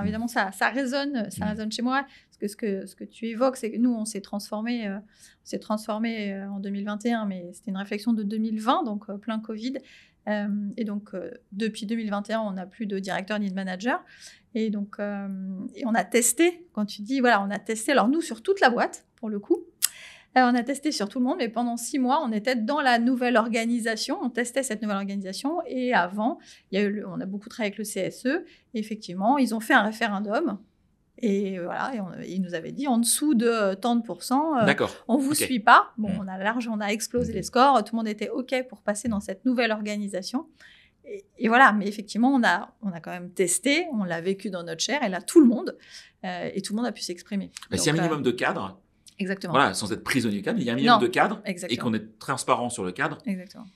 évidemment, ça résonne chez moi. Parce que ce que tu évoques, c'est que nous, on s'est transformé en 2021, mais c'était une réflexion de 2020, donc plein Covid. Et donc, depuis 2021, on n'a plus de directeur ni de manager. Et donc, et on a testé, quand tu dis, voilà, on a testé, alors nous, sur toute la boîte, pour le coup, on a testé sur tout le monde, mais pendant 6 mois, on était dans la nouvelle organisation, on testait cette nouvelle organisation, et avant, on a beaucoup travaillé avec le CSE, et effectivement, ils ont fait un référendum, et voilà, et ils nous avaient dit, en dessous de tant de pourcents, on ne vous suit pas. Bon, on a explosé les scores, tout le monde était OK pour passer dans cette nouvelle organisation. Et voilà, mais effectivement, on a quand même testé, on l'a vécu dans notre chair, et là, tout le monde a pu s'exprimer. S'il y a un minimum de cadre, exactement. Voilà, sans être prisonnier du cadre, il y a un minimum de cadre, exactement. Et qu'on est transparent sur le cadre. Exactement.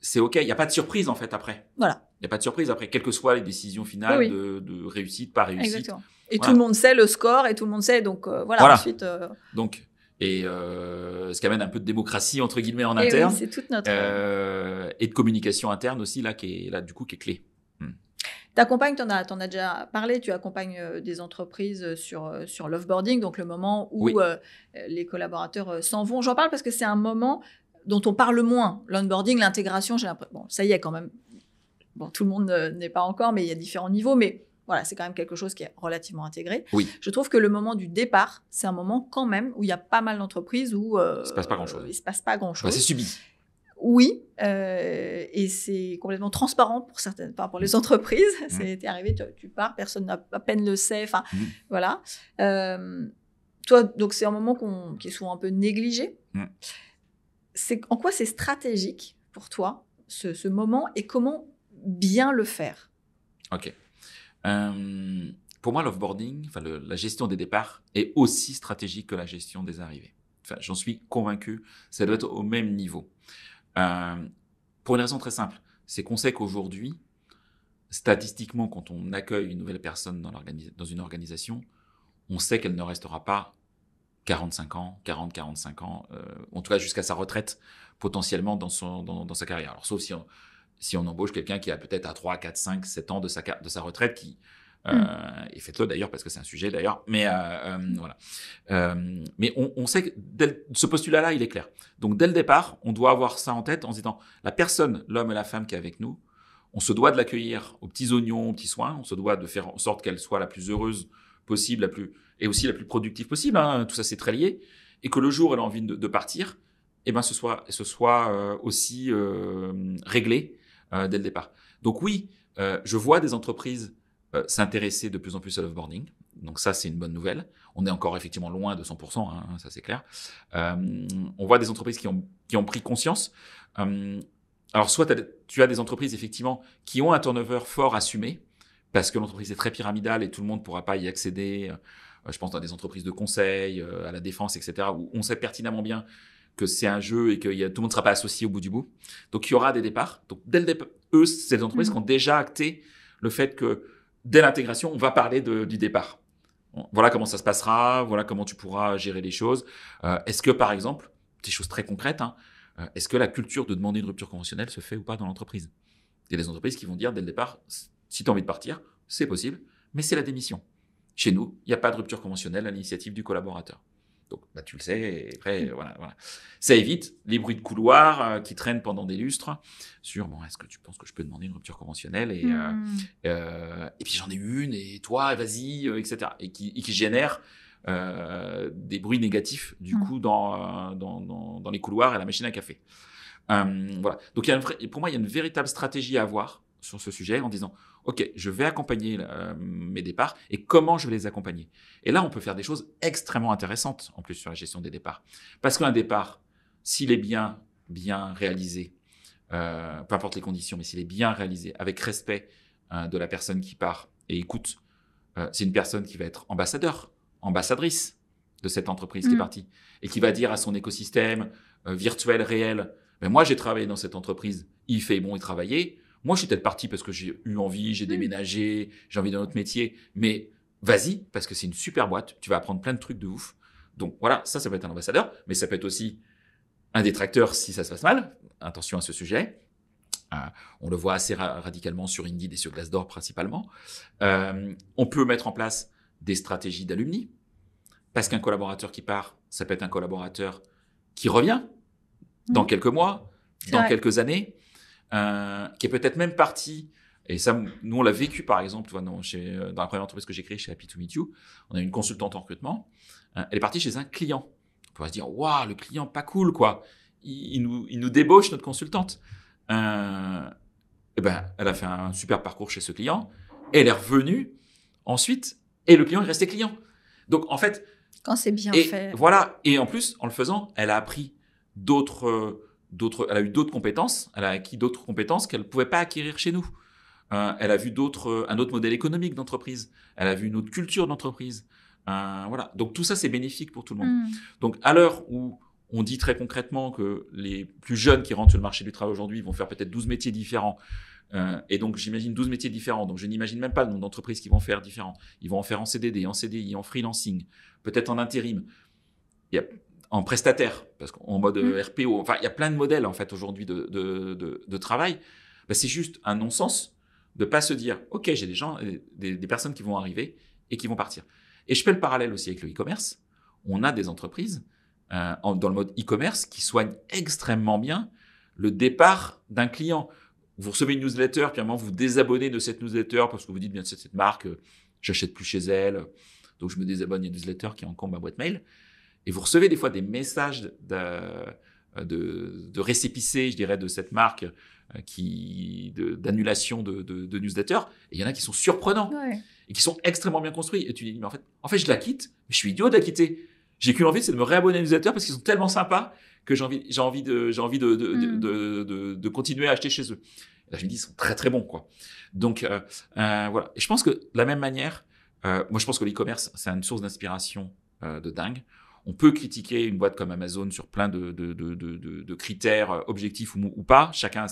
C'est OK, il n'y a pas de surprise en fait après. Voilà. Il n'y a pas de surprise après, quelles que soient les décisions finales de réussite, pas réussite. Exactement. Et tout le monde sait le score, et tout le monde sait, donc voilà. Ensuite. Donc, ce qui amène un peu de démocratie entre guillemets en interne. Oui, c'est toute notre. Et de communication interne aussi qui est clé. T'accompagnes, t'en as déjà parlé, tu accompagnes des entreprises sur l'offboarding, donc le moment où les collaborateurs s'en vont. J'en parle parce que c'est un moment dont on parle moins. L'onboarding, l'intégration, j'ai l'impression. Bon, ça y est quand même. Bon, tout le monde n'est pas encore, mais il y a différents niveaux. Mais voilà, c'est quand même quelque chose qui est relativement intégré. Oui. Je trouve que le moment du départ, c'est un moment quand même où il y a pas mal d'entreprises où il ne se passe pas grand-chose. C'est subi. Oui, et c'est complètement transparent pour les entreprises. C'est arrivé, tu pars, personne n'a à peine le sait. Enfin, voilà. Toi, donc c'est un moment qui est souvent un peu négligé. En quoi c'est stratégique pour toi ce moment, et comment bien le faire? Ok. Pour moi, l'offboarding, la gestion des départs est aussi stratégique que la gestion des arrivées. Enfin, j'en suis convaincu. Ça doit être au même niveau. Pour une raison très simple, c'est qu'on sait qu'aujourd'hui, statistiquement, quand on accueille une nouvelle personne dans une organisation, on sait qu'elle ne restera pas 45 ans, 45 ans, en tout cas jusqu'à sa retraite, potentiellement dans sa carrière. Alors, sauf si on embauche quelqu'un qui a peut-être à 3, 4, 5, 7 ans de sa retraite, et faites-le d'ailleurs parce que c'est un sujet d'ailleurs, mais voilà. Mais on sait que ce postulat-là, il est clair. Donc dès le départ, on doit avoir ça en tête en se disant, la personne, l'homme et la femme qui est avec nous, on se doit de l'accueillir aux petits oignons, aux petits soins, on se doit de faire en sorte qu'elle soit la plus heureuse possible, et aussi la plus productive possible, hein, tout ça c'est très lié, et que le jour où elle a envie de partir, ce soit aussi réglé dès le départ. Donc oui, je vois des entreprises s'intéresser de plus en plus à l'offboarding. Donc ça, c'est une bonne nouvelle. On est encore effectivement loin de 100%, hein, ça c'est clair. On voit des entreprises qui ont pris conscience. Alors soit tu as des entreprises effectivement qui ont un turnover fort assumé, parce que l'entreprise est très pyramidale et tout le monde ne pourra pas y accéder. Je pense à des entreprises de conseil, à la défense, etc., où on sait pertinemment bien que c'est un jeu et que tout le monde ne sera pas associé au bout du bout. Donc il y aura des départs. Donc dès le départ, c'est des entreprises qui ont déjà acté le fait que dès l'intégration, on va parler du départ. Voilà comment ça se passera, voilà comment tu pourras gérer les choses. Est-ce que, par exemple, des choses très concrètes, est-ce que la culture de demander une rupture conventionnelle se fait ou pas dans l'entreprise? Il y a des entreprises qui vont dire dès le départ, si tu as envie de partir, c'est possible, mais c'est la démission. Chez nous, il n'y a pas de rupture conventionnelle à l'initiative du collaborateur. Donc, tu le sais, et après, voilà. Ça évite les bruits de couloir qui traînent pendant des lustres sur, est-ce que tu penses que je peux demander une rupture conventionnelle et puis j'en ai une, et toi, vas-y, etc. Et qui génère des bruits négatifs, du coup, dans les couloirs et la machine à café. Voilà. Donc, pour moi, il y a une véritable stratégie à avoir sur ce sujet en disant, OK, je vais accompagner mes départs et comment je vais les accompagner. Et là, on peut faire des choses extrêmement intéressantes en plus sur la gestion des départs. Parce qu'un départ, s'il est bien réalisé, peu importe les conditions, mais s'il est bien réalisé, avec respect de la personne qui part et écoute, c'est une personne qui va être ambassadrice de cette entreprise qui est partie et qui va dire à son écosystème virtuel, réel, moi, j'ai travaillé dans cette entreprise, il fait bon y travailler. Moi, je suis peut-être parti parce que j'ai eu envie, j'ai déménagé, j'ai envie d'un autre métier. Mais vas-y, parce que c'est une super boîte. Tu vas apprendre plein de trucs de ouf. Donc voilà, ça peut être un ambassadeur. Mais ça peut être aussi un détracteur si ça se passe mal. Attention à ce sujet. On le voit assez radicalement sur Indeed et sur Glassdoor principalement. On peut mettre en place des stratégies d'alumni. Parce qu'un collaborateur qui part, ça peut être un collaborateur qui revient dans quelques mois, dans quelques années. Qui est peut-être même parti, et ça, nous on l'a vécu par exemple, dans la première entreprise que j'ai créée chez Happy to Meet You, on a une consultante en recrutement, elle est partie chez un client. On pourrait se dire, waouh, le client pas cool quoi, il nous débauche notre consultante. Elle a fait un super parcours chez ce client, et elle est revenue ensuite, et le client est resté client. Donc en fait, quand c'est bien fait. Voilà, et en plus en le faisant, elle a appris elle a eu d'autres compétences, elle a acquis d'autres compétences qu'elle ne pouvait pas acquérir chez nous. Elle a vu un autre modèle économique d'entreprise, elle a vu une autre culture d'entreprise. Voilà. Donc tout ça, c'est bénéfique pour tout le monde. Donc à l'heure où on dit très concrètement que les plus jeunes qui rentrent sur le marché du travail aujourd'hui vont faire peut-être 12 métiers différents, et donc j'imagine 12 métiers différents, donc je n'imagine même pas le nombre d'entreprises qui vont faire différents. Ils vont en faire en CDD, en CDI, en freelancing, peut-être en intérim. Il y a en prestataire, parce qu'en mode RPO, enfin, il y a plein de modèles, en fait, aujourd'hui de travail. C'est juste un non-sens de pas se dire, OK, j'ai des gens, des personnes qui vont arriver et qui vont partir. Et je fais le parallèle aussi avec le e-commerce. On a des entreprises, dans le mode e-commerce, qui soignent extrêmement bien le départ d'un client. Vous recevez une newsletter, puis à un moment, vous désabonnez de cette newsletter parce que vous dites, bien, c'est cette marque, j'achète plus chez elle, donc je me désabonne d'une newsletter qui encombre ma boîte mail. Et vous recevez des fois des messages de récépissé, je dirais, de cette marque d'annulation de newsletter. Et il y en a qui sont surprenants et qui sont extrêmement bien construits. Et tu dis, mais en fait, je la quitte, mais je suis idiot de la quitter. J'ai qu'une envie, c'est de me réabonner à newsletter parce qu'ils sont tellement sympas que j'ai envie de continuer à acheter chez eux. Et là, je me dis, ils sont très très bons, quoi. Donc voilà. Et je pense que de la même manière, moi je pense que l'e-commerce, c'est une source d'inspiration de dingue. On peut critiquer une boîte comme Amazon sur plein de critères objectifs ou pas. Chacun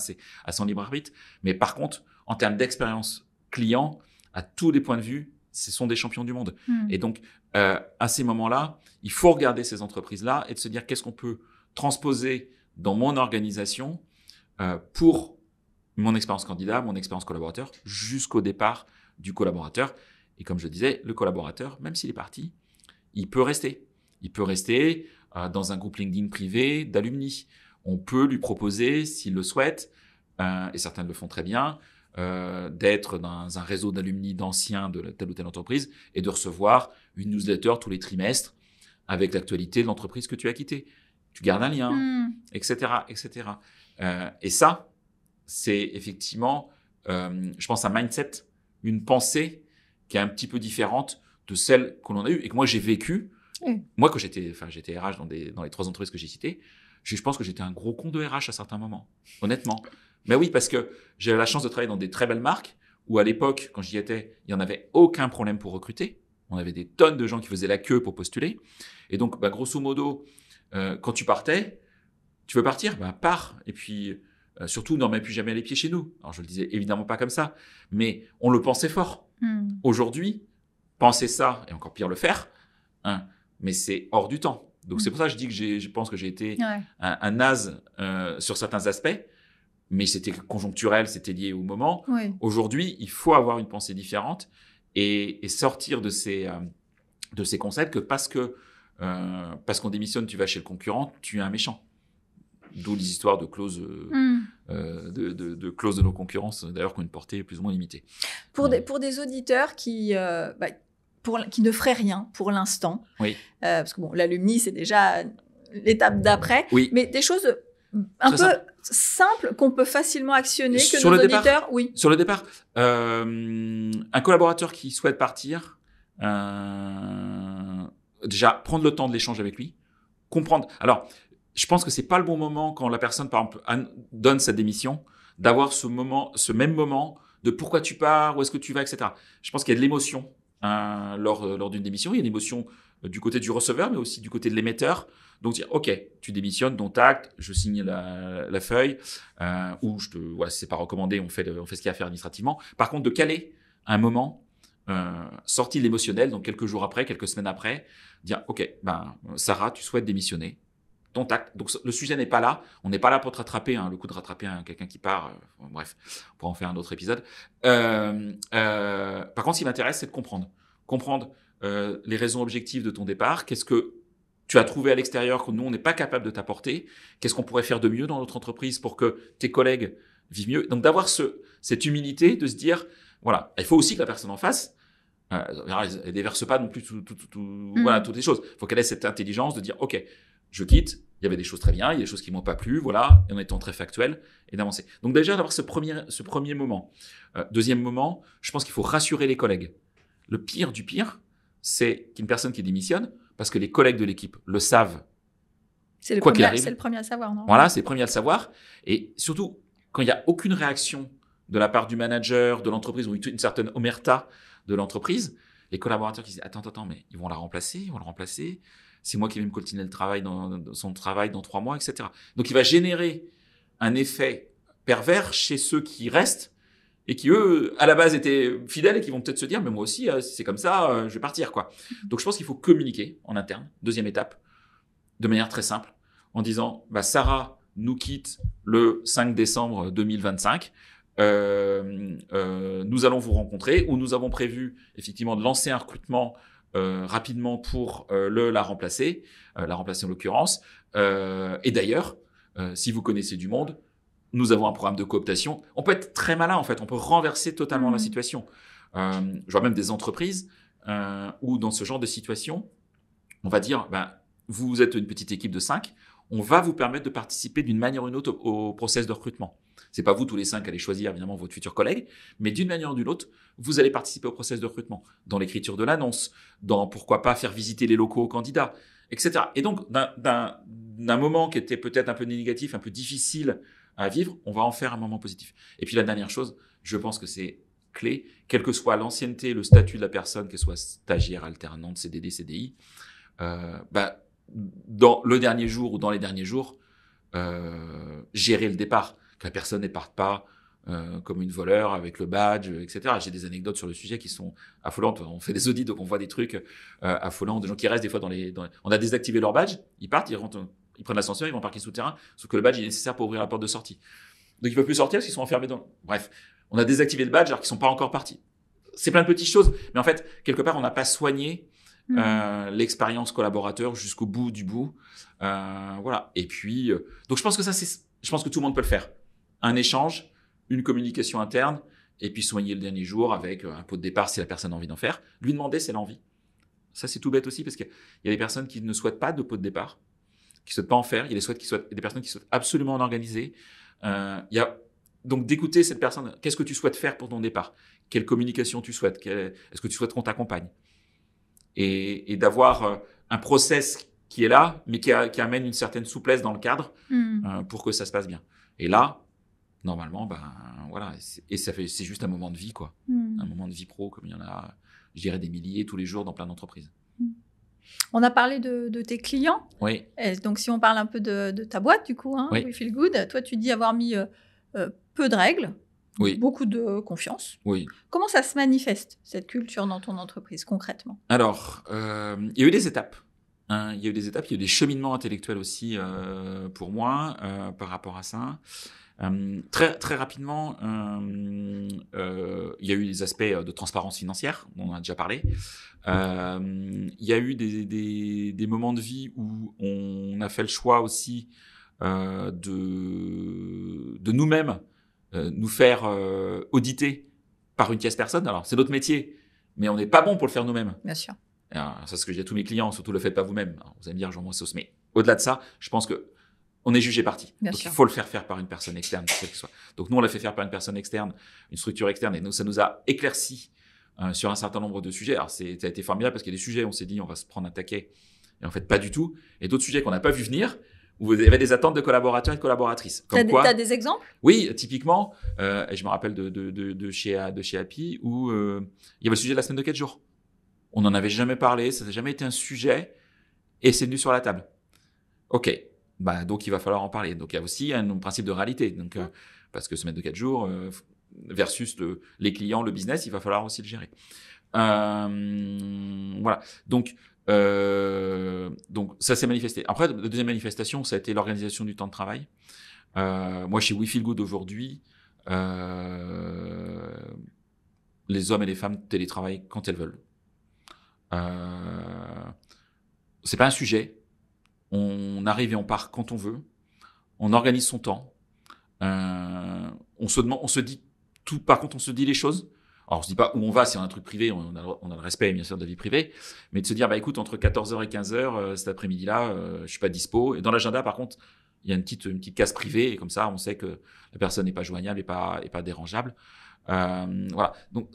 a son libre arbitre. Mais par contre, en termes d'expérience client, à tous les points de vue, ce sont des champions du monde. Et donc, à ces moments-là, il faut regarder ces entreprises-là et de se dire qu'est-ce qu'on peut transposer dans mon organisation pour mon expérience candidat, mon expérience collaborateur, jusqu'au départ du collaborateur. Et comme je le disais, le collaborateur, même s'il est parti, il peut rester. Il peut rester dans un groupe LinkedIn privé d'alumni. On peut lui proposer, s'il le souhaite, et certains le font très bien, d'être dans un réseau d'alumni d'anciens de telle ou telle entreprise et de recevoir une newsletter tous les trimestres avec l'actualité de l'entreprise que tu as quittée. Tu gardes un lien, etc., etc. Et ça, c'est effectivement, je pense, un mindset, une pensée qui est un petit peu différente de celle que l'on a eue et que moi j'ai vécue. Moi, quand j'étais RH dans les 3 entreprises que j'ai citées, je pense que j'étais un gros con de RH à certains moments, honnêtement. Mais oui, parce que j'ai eu la chance de travailler dans des très belles marques où à l'époque, quand j'y étais, il n'y en avait aucun problème pour recruter. On avait des tonnes de gens qui faisaient la queue pour postuler. Et donc, grosso modo, quand tu partais, tu veux partir, pars. Et puis, surtout, n'en mets plus jamais les pieds chez nous. Alors, je le disais évidemment pas comme ça, mais on le pensait fort. Aujourd'hui, penser ça, et encore pire le faire, mais c'est hors du temps. Donc, c'est pour ça que je dis que je pense que j'ai été un naze sur certains aspects, mais c'était conjoncturel, c'était lié au moment. Aujourd'hui, il faut avoir une pensée différente et sortir de ces concepts que parce que parce qu'on démissionne, tu vas chez le concurrent, tu es un méchant. D'où les histoires de clauses de clauses de non-concurrence, d'ailleurs, qui ont une portée plus ou moins limitée. Pour des auditeurs qui ne feraient rien pour l'instant, parce que bon, l'alumni, c'est déjà l'étape d'après, mais des choses un peu simples qu'on peut facilement actionner, que nos auditeurs... Sur le départ, un collaborateur qui souhaite partir, déjà, prendre le temps de l'échange avec lui, comprendre... Alors, je pense que c'est pas le bon moment quand la personne, par exemple, donne sa démission, d'avoir ce même moment de pourquoi tu pars, où est-ce que tu vas, etc. Je pense qu'il y a de l'émotion lors d'une démission. Il y a de l'émotion du côté du receveur, mais aussi du côté de l'émetteur. Donc dire, ok, tu démissionnes, dont acte, je signe la feuille, ou voilà, si c'est pas recommandé, on fait ce qu'il y a à faire administrativement. Par contre, de caler un moment sorti de l'émotionnel, donc quelques jours après, quelques semaines après, dire, ok, Sarah, tu souhaites démissionner. Ton tact. Donc, le sujet n'est pas là. On n'est pas là pour te rattraper. Le coup de rattraper quelqu'un qui part. Bref, on pourra en faire un autre épisode. Par contre, ce qui m'intéresse, c'est de comprendre. Comprendre les raisons objectives de ton départ. Qu'est-ce que tu as trouvé à l'extérieur que nous, on n'est pas capable de t'apporter? Qu'est-ce qu'on pourrait faire de mieux dans notre entreprise pour que tes collègues vivent mieux? Donc, d'avoir cette humilité de se dire, voilà, il faut aussi que la personne en face, elle déverse pas non plus voilà, toutes les choses. Il faut qu'elle ait cette intelligence de dire, ok, je quitte, il y avait des choses très bien, il y a des choses qui m'ont pas plu, voilà, en étant très factuel, et d'avancer. Donc déjà, d'avoir ce premier moment. Deuxième moment, je pense qu'il faut rassurer les collègues. Le pire du pire, c'est qu'une personne qui démissionne, parce que les collègues de l'équipe le savent. C'est le premier à savoir, non? Voilà, c'est le premier à le savoir. Et surtout, quand il n'y a aucune réaction de la part du manager, de l'entreprise, ou une certaine omerta de l'entreprise, les collaborateurs qui disent, attends, mais ils vont le remplacer. C'est moi qui vais me coltiner le travail dans son travail dans 3 mois, etc. Donc, il va générer un effet pervers chez ceux qui restent et qui, eux, à la base, étaient fidèles et qui vont peut-être se dire, mais moi aussi, si c'est comme ça, je vais partir, quoi. Donc, je pense qu'il faut communiquer en interne, deuxième étape, de manière très simple, en disant, Sarah nous quitte le 5 décembre 2025. Nous allons vous rencontrer, ou nous avons prévu, effectivement, de lancer un recrutement rapidement pour la remplacer en l'occurrence. Et d'ailleurs, si vous connaissez du monde, nous avons un programme de cooptation. On peut être très malin, en fait. On peut renverser totalement la situation. Je vois même des entreprises où, dans ce genre de situation, on va dire, vous êtes une petite équipe de 5, on va vous permettre de participer d'une manière ou d'une autre au process de recrutement. C'est pas vous tous les 5 allez choisir évidemment votre futur collègue, mais d'une manière ou d'une autre, vous allez participer au process de recrutement, dans l'écriture de l'annonce, dans pourquoi pas faire visiter les locaux aux candidats, etc. Et donc d'un moment qui était peut-être un peu négatif, un peu difficile à vivre, on va en faire un moment positif. Et puis la dernière chose, je pense que c'est clé, quelle que soit l'ancienneté, le statut de la personne, qu'elle soit stagiaire, alternante, CDD, CDI, dans le dernier jour ou dans les derniers jours, gérer le départ, que la personne ne parte pas comme une voleur avec le badge, etc. J'ai des anecdotes sur le sujet qui sont affolantes. On fait des audits, donc on voit des trucs affolants, des gens qui restent des fois on a désactivé leur badge, ils partent, ils rentrent, ils prennent l'ascenseur, ils vont parquer souterrain, sauf que le badge est nécessaire pour ouvrir la porte de sortie. Donc ils peuvent plus sortir parce qu'ils sont enfermés Bref, on a désactivé le badge alors qu'ils sont pas encore partis. C'est plein de petites choses, mais en fait, quelque part, on n'a pas soigné l'expérience collaborateur jusqu'au bout du bout. Voilà. Et puis, donc je pense que je pense que tout le monde peut le faire. Un échange, une communication interne, et puis soigner le dernier jour avec un pot de départ si la personne a envie d'en faire. Lui demander si elle a envie. Ça, c'est tout bête aussi parce qu'il y a des personnes qui ne souhaitent pas de pot de départ, qui ne souhaitent pas en faire. Il y a des personnes qui souhaitent absolument en organiser. Donc d'écouter cette personne. Qu'est-ce que tu souhaites faire pour ton départ? Quelle communication tu souhaites? Est-ce que tu souhaites qu'on t'accompagne? Et d'avoir un process qui est là, mais qui amène une certaine souplesse dans le cadre pour que ça se passe bien. Et là, normalement, voilà, c'est juste un moment de vie, quoi. Un moment de vie pro, comme il y en a, je dirais, des milliers tous les jours dans plein d'entreprises. On a parlé de tes clients. Oui. Et donc, si on parle un peu de ta boîte, du coup, oui. We Feel Good, toi, tu dis avoir mis peu de règles. Oui. Beaucoup de confiance. Oui. Comment ça se manifeste, cette culture, dans ton entreprise, concrètement? Alors, il y a eu des étapes. Il y a eu des cheminements intellectuels aussi pour moi par rapport à ça. Très, très rapidement, il y a eu des aspects de transparence financière, dont on a déjà parlé. Il y a eu des moments de vie où on a fait le choix aussi de nous-mêmes nous faire auditer par une tierce personne. Alors, c'est notre métier, mais on n'est pas bon pour le faire nous-mêmes. Bien sûr. Alors, ça, c'est ce que je dis à tous mes clients, surtout le faites pas vous-même. Alors, vous allez me dire, Jean Sauce, mais au-delà de ça, je pense que on est jugé parti. Bien Donc, sûr. il faut le faire par une personne externe, quel que soit. Donc, nous, on l'a fait faire par une personne externe, une structure externe, et nous, ça nous a éclairci sur un certain nombre de sujets. Alors, ça a été formidable parce qu'il y a des sujets, on s'est dit, on va se prendre un taquet, et en fait, pas du tout. Et d'autres sujets qu'on n'a pas vu venir, où vous avez des attentes de collaborateurs et de collaboratrices. T'as des exemples? Oui, typiquement, et je me rappelle de chez Happy, où il y avait le sujet de la semaine de 4 jours. On n'en avait jamais parlé, ça n'a jamais été un sujet, et c'est venu sur la table. Ok, donc il va falloir en parler. Donc il y a aussi un principe de réalité. Donc, parce que semaine de 4 jours versus les clients, le business, il va falloir aussi le gérer. Voilà. Donc ça s'est manifesté. Après, la deuxième manifestation, ça a été l'organisation du temps de travail. Moi, chez We Feel Good aujourd'hui, les hommes et les femmes télétravaillent quand elles veulent. C'est pas un sujet. On arrive et on part quand on veut. On organise son temps. On se dit tout. Par contre, on se dit les choses. Alors, on se dit pas où on va si on a un truc privé. On a le respect, bien sûr, de la vie privée. Mais de se dire, écoute, entre 14h et 15h, cet après-midi-là, je suis pas dispo. Et dans l'agenda, par contre, il y a une petite case privée. Et comme ça, on sait que la personne n'est pas joignable et pas dérangeable. Voilà. Donc,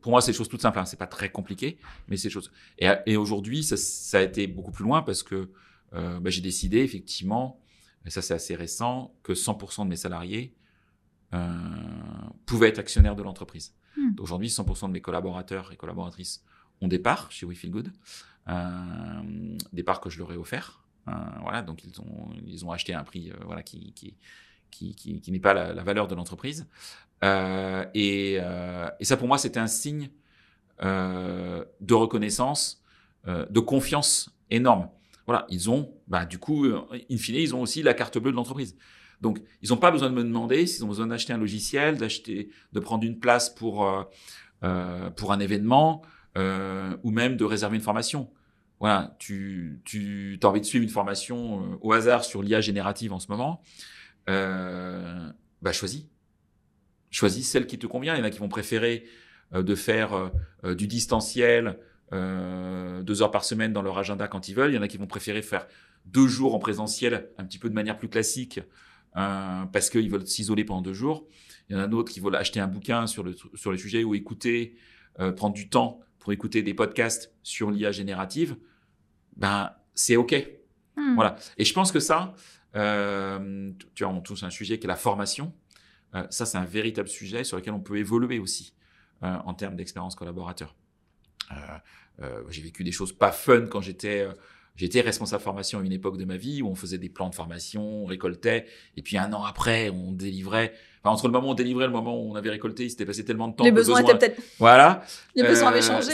pour moi, c'est des choses toutes simples. Hein. C'est pas très compliqué, mais c'est des choses. Et aujourd'hui, ça a été beaucoup plus loin parce que j'ai décidé effectivement, et ça c'est assez récent, que 100% de mes salariés pouvaient être actionnaires de l'entreprise. Aujourd'hui, 100% de mes collaborateurs et collaboratrices ont des parts chez We Feel Good, des parts que je leur ai offert. Voilà, donc ils ont acheté à un prix qui n'est pas la valeur de l'entreprise. Et ça, pour moi, c'était un signe de reconnaissance, de confiance énorme. Voilà, ils ont, du coup, in fine, ils ont aussi la carte bleue de l'entreprise. Donc, ils n'ont pas besoin de me demander s'ils ont besoin d'acheter un logiciel, de prendre une place pour un événement, ou même de réserver une formation. Voilà, tu as envie de suivre une formation au hasard sur l'IA générative en ce moment, choisis celle qui te convient. Il y en a qui vont préférer de faire du distanciel 2 heures par semaine dans leur agenda quand ils veulent. Il y en a qui vont préférer faire 2 jours en présentiel, un petit peu de manière plus classique, parce qu'ils veulent s'isoler pendant 2 jours. Il y en a d'autres qui veulent acheter un bouquin sur le sujet ou écouter, prendre du temps pour écouter des podcasts sur l'IA générative. C'est OK. Voilà. Et je pense que ça, tu vois, on touche un sujet qui est la formation. Ça, c'est un véritable sujet sur lequel on peut évoluer aussi en termes d'expérience collaborateur. J'ai vécu des choses pas fun quand j'étais responsable formation à une époque de ma vie où on faisait des plans de formation, on récoltait, et puis 1 an après, on délivrait. Enfin, entre le moment où on délivrait et le moment où on avait récolté, il s'était passé tellement de temps. Les besoins étaient peut-être. Voilà. Les besoins avaient changé.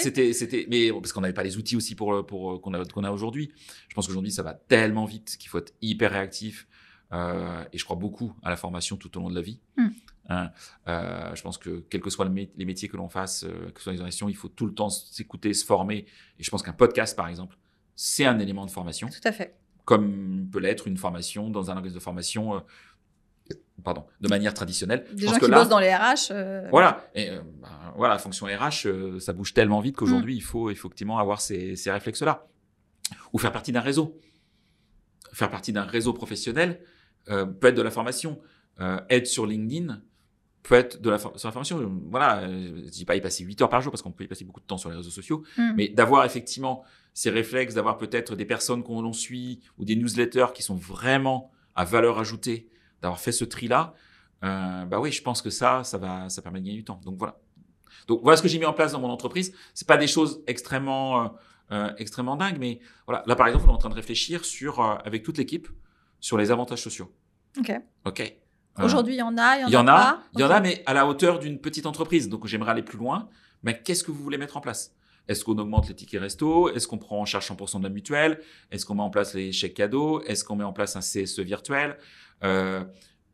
Mais parce qu'on n'avait pas les outils aussi pour qu'on a aujourd'hui. Je pense qu'aujourd'hui, ça va tellement vite qu'il faut être hyper réactif. Et je crois beaucoup à la formation tout au long de la vie. Je pense que quels que soient les métiers que l'on fasse, que ce soit les organisations, il faut tout le temps s'écouter, se former. Et je pense qu'un podcast, par exemple, c'est un élément de formation. Tout à fait. Comme peut l'être une formation dans un organisme de formation, de manière traditionnelle. Des gens qui bossent dans les RH. Voilà. Et la fonction RH, ça bouge tellement vite qu'aujourd'hui, il faut effectivement avoir ces réflexes-là. Ou faire partie d'un réseau. Faire partie d'un réseau professionnel peut être de la formation. Être sur LinkedIn peut être sur la formation. Voilà, je dis pas y passer 8 heures par jour parce qu'on peut y passer beaucoup de temps sur les réseaux sociaux, mais d'avoir effectivement ces réflexes, d'avoir peut-être des personnes qu'on l'on suit ou des newsletters qui sont vraiment à valeur ajoutée, d'avoir fait ce tri-là, oui, je pense que ça permet de gagner du temps. Donc voilà ce que j'ai mis en place dans mon entreprise. C'est pas des choses extrêmement dingues, mais voilà. Là, par exemple, on est en train de réfléchir avec toute l'équipe sur les avantages sociaux. Ok. Aujourd'hui, il y en a, il y en a, mais à la hauteur d'une petite entreprise. Donc, j'aimerais aller plus loin. Mais qu'est-ce que vous voulez mettre en place? Est-ce qu'on augmente les tickets resto? Est-ce qu'on prend en charge 100% de la mutuelle? Est-ce qu'on met en place les chèques cadeaux? Est-ce qu'on met en place un CSE virtuel?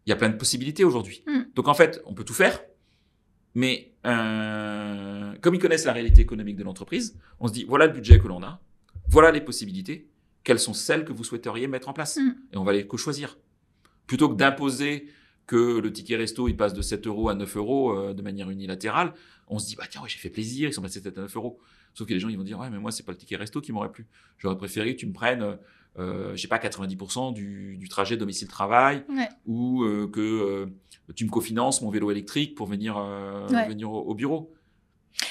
Il y a plein de possibilités aujourd'hui. Donc, en fait, on peut tout faire. Mais comme ils connaissent la réalité économique de l'entreprise, on se dit, voilà le budget que l'on a. Voilà les possibilités. Quelles sont celles que vous souhaiteriez mettre en place? Et on va les choisir. Plutôt que d'imposer que le ticket resto, il passe de 7 € à 9 € de manière unilatérale, on se dit, bah tiens, ouais, j'ai fait plaisir, ils sont passés peut-être à 9 €. Sauf que les gens, ils vont dire, ouais, mais moi, c'est pas le ticket resto qui m'aurait plu. J'aurais préféré que tu me prennes, je sais pas, 90% du trajet domicile-travail, ou que tu me cofinances mon vélo électrique pour venir au bureau.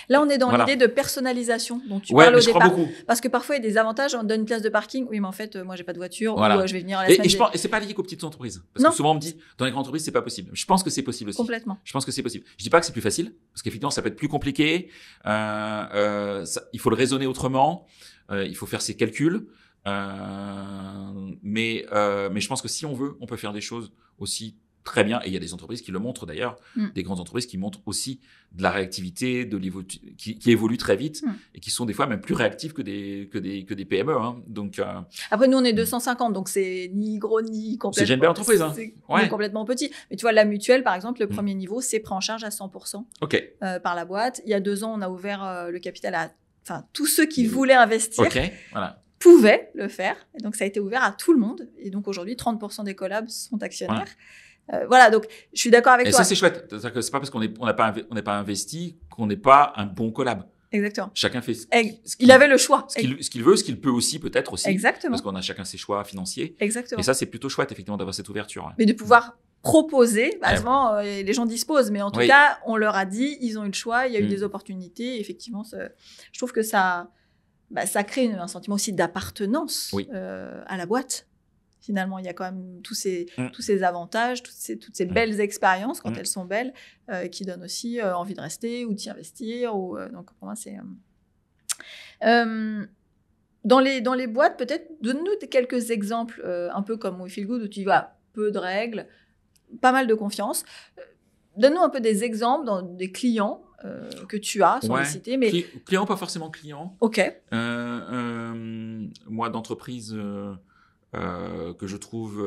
Là, on est dans l'idée de personnalisation dont tu parles au départ. Parce que parfois, il y a des avantages. On donne une place de parking. Oui, mais en fait, moi, j'ai pas de voiture. Ou je vais venir à la semaine. Et c'est pas lié qu'aux petites entreprises. Parce que souvent, on me dit, dans les grandes entreprises, c'est pas possible. Je pense que c'est possible aussi. Complètement. Je pense que c'est possible. Je dis pas que c'est plus facile. Parce qu'effectivement, ça peut être plus compliqué. Il faut le raisonner autrement. Il faut faire ses calculs. Mais je pense que si on veut, on peut faire des choses aussi très bien. Et il y a des entreprises qui le montrent d'ailleurs, des grandes entreprises qui montrent aussi de la réactivité, qui évoluent très vite et qui sont des fois même plus réactives que des PME. Hein. Donc, après, nous, on est 250, donc c'est ni gros ni complètement. C'est déjà une belle entreprise. Hein. C'est complètement petit. Mais tu vois, la mutuelle, par exemple, le premier niveau, c'est pris en charge à 100% par la boîte. Il y a 2 ans, on a ouvert le capital à tous ceux qui voulaient investir. Pouvaient le faire. Et donc, ça a été ouvert à tout le monde. Et donc, aujourd'hui, 30% des collabs sont actionnaires. Voilà, donc je suis d'accord avec toi. Et ça, c'est chouette. C'est-à-dire que c'est pas parce qu'on n'est pas investi qu'on n'est pas un bon collab. Exactement. Chacun fait il avait le choix. Ce qu'il veut, ce qu'il peut aussi, peut-être aussi. Exactement. Parce qu'on a chacun ses choix financiers. Exactement. Et ça, c'est plutôt chouette, effectivement, d'avoir cette ouverture. Ouais. Mais de pouvoir proposer, souvent, les gens disposent. Mais en tout cas, on leur a dit, ils ont eu le choix, il y a eu des opportunités. Et effectivement, je trouve que ça crée un sentiment aussi d'appartenance à la boîte. Finalement, il y a quand même tous ces avantages, toutes ces belles expériences, quand elles sont belles, qui donnent aussi envie de rester ou d'y investir. Donc, pour moi, c'est... Dans les boîtes, peut-être, donne-nous quelques exemples, un peu comme We Feel Good, où tu vas peu de règles, pas mal de confiance. Donne-nous un peu des exemples dans des clients que tu as, sans les citer. Mais... Clients, pas forcément clients. OK. Moi, d'entreprise... que je trouve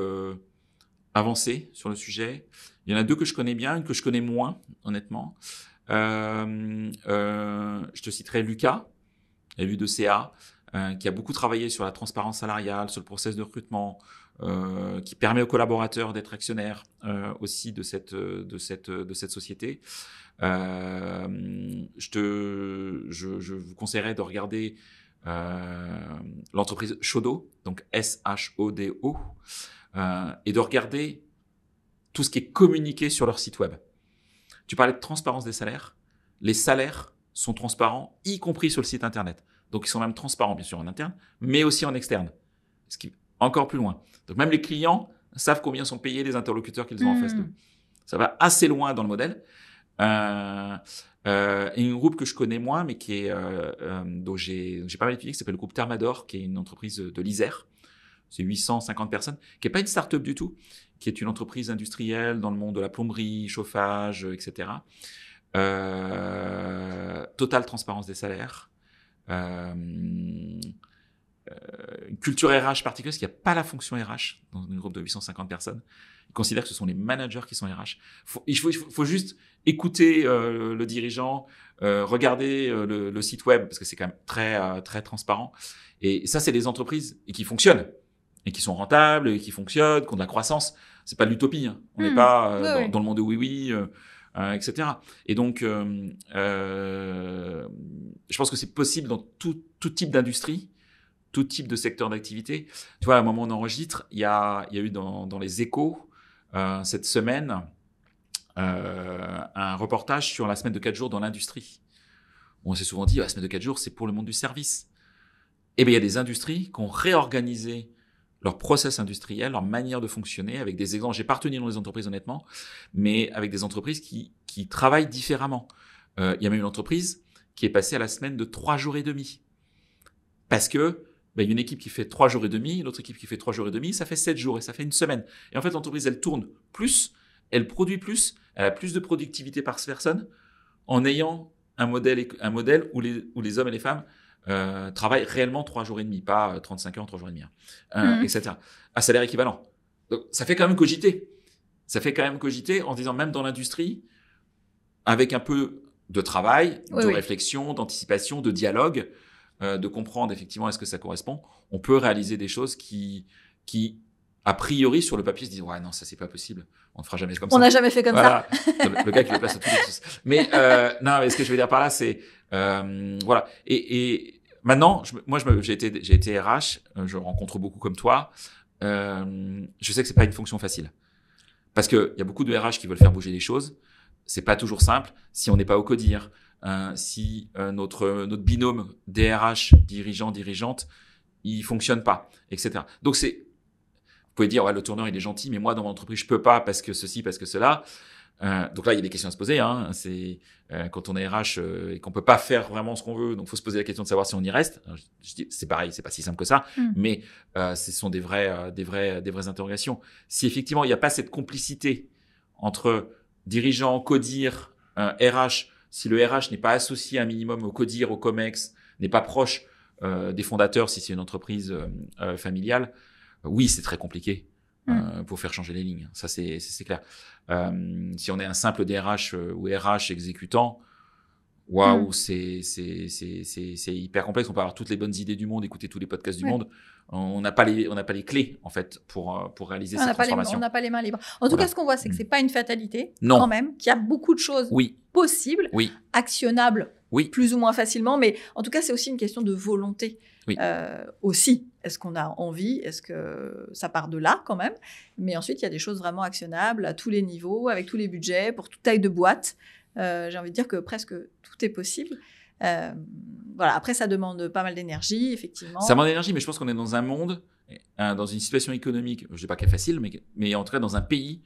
avancé sur le sujet. Il y en a 2 que je connais bien, une que je connais moins, honnêtement. Je te citerai Lucas, élu de CA, qui a beaucoup travaillé sur la transparence salariale, sur le process de recrutement, qui permet aux collaborateurs d'être actionnaires aussi de cette société. Je vous conseillerais de regarder l'entreprise Shodo, donc SHODO, et de regarder tout ce qui est communiqué sur leur site web. Tu parlais de transparence des salaires. Les salaires sont transparents, y compris sur le site internet. Donc, ils sont même transparents, bien sûr, en interne, mais aussi en externe. Ce qui est encore plus loin. Donc, même les clients savent combien sont payés les interlocuteurs qu'ils ont en face d'eux. Ça va assez loin dans le modèle. Et une groupe que je connais moins, mais dont j'ai pas mal étudié, qui s'appelle le groupe Thermador, qui est une entreprise de l'Isère. C'est 850 personnes, qui n'est pas une start-up du tout, qui est une entreprise industrielle dans le monde de la plomberie, chauffage, etc. Totale transparence des salaires. Une culture RH particulière, parce qu'il n'y a pas la fonction RH dans un groupe de 850 personnes. Ils considèrent que ce sont les managers qui sont RH. Il faut juste écouter le dirigeant, regarder le site web, parce que c'est quand même très, très transparent. Et ça, c'est des entreprises qui fonctionnent, et qui sont rentables, et qui fonctionnent, qui ont de la croissance. C'est pas de l'utopie. Hein. On n'est pas dans le monde de oui-oui, etc. Et donc, je pense que c'est possible dans tout type d'industrie, tout type de secteur d'activité. Tu vois, à un moment où on enregistre, il y a eu dans les Échos, cette semaine, un reportage sur la semaine de 4 jours dans l'industrie. On s'est souvent dit, la semaine de 4 jours, c'est pour le monde du service. Eh bien, il y a des industries qui ont réorganisé leur process industriel, leur manière de fonctionner, avec des exemples. J'ai pas retenu dans les entreprises, honnêtement, mais avec des entreprises qui travaillent différemment. Il y a même une entreprise qui est passée à la semaine de 3 jours et demi. Parce que, il y a une équipe qui fait 3 jours et demi, l'autre équipe qui fait 3 jours et demi, ça fait 7 jours et ça fait une semaine. Et en fait, l'entreprise, elle tourne plus, elle produit plus, elle a plus de productivité par personne en ayant un modèle où les hommes et les femmes travaillent réellement 3 jours et demi, pas 35 heures, 3 jours et demi, etc. À salaire équivalent. Donc, ça fait quand même cogiter. ça fait quand même cogiter en disant, même dans l'industrie, avec un peu de travail, de réflexion, d'anticipation, de dialogue, de comprendre effectivement est-ce que ça correspond, on peut réaliser des choses qui a priori sur le papier se disent ouais non, ça c'est pas possible, on ne fera jamais comme ça. On n'a jamais fait comme ça. Le gars qui le place à tous les sauces. Mais non, mais ce que je veux dire par là, c'est voilà. Et maintenant, j'ai été RH, je rencontre beaucoup comme toi. Je sais que c'est pas une fonction facile parce que il y a beaucoup de RH qui veulent faire bouger les choses. C'est pas toujours simple si on n'est pas au CODIR, si notre binôme DRH, dirigeante, il fonctionne pas, etc. Donc vous pouvez dire ouais, le tourneur il est gentil, mais moi dans mon entreprise je peux pas parce que ceci, parce que cela. Donc là il y a des questions à se poser. C'est quand on est RH et qu'on peut pas faire vraiment ce qu'on veut, donc faut se poser la question de savoir si on y reste. Je dis c'est pareil, c'est pas si simple que ça, mais ce sont des vraies interrogations. Si effectivement il n'y a pas cette complicité entre dirigeant, CODIR, RH, si le RH n'est pas associé un minimum au CODIR, au COMEX, n'est pas proche des fondateurs, si c'est une entreprise familiale, oui, c'est très compliqué pour faire changer les lignes. Ça, c'est clair. Si on est un simple DRH ou RH exécutant, waouh, c'est hyper complexe. On peut avoir toutes les bonnes idées du monde, écouter tous les podcasts du monde. On n'a pas les clés en fait pour réaliser cette transformation. On n'a pas les mains libres. En tout cas, ce qu'on voit, c'est que c'est pas une fatalité, quand même, qu'il y a beaucoup de choses possibles, actionnables, plus ou moins facilement, mais en tout cas, c'est aussi une question de volonté. Aussi, est-ce qu'on a envie, est-ce que ça part de là quand même, mais ensuite il y a des choses vraiment actionnables à tous les niveaux, avec tous les budgets, pour toute taille de boîte. J'ai envie de dire que presque tout est possible. Voilà. Après, ça demande pas mal d'énergie, effectivement. Ça demande d'énergie, mais je pense qu'on est dans un monde, dans une situation économique, je ne dis pas qu'elle est facile, mais en tout cas dans un pays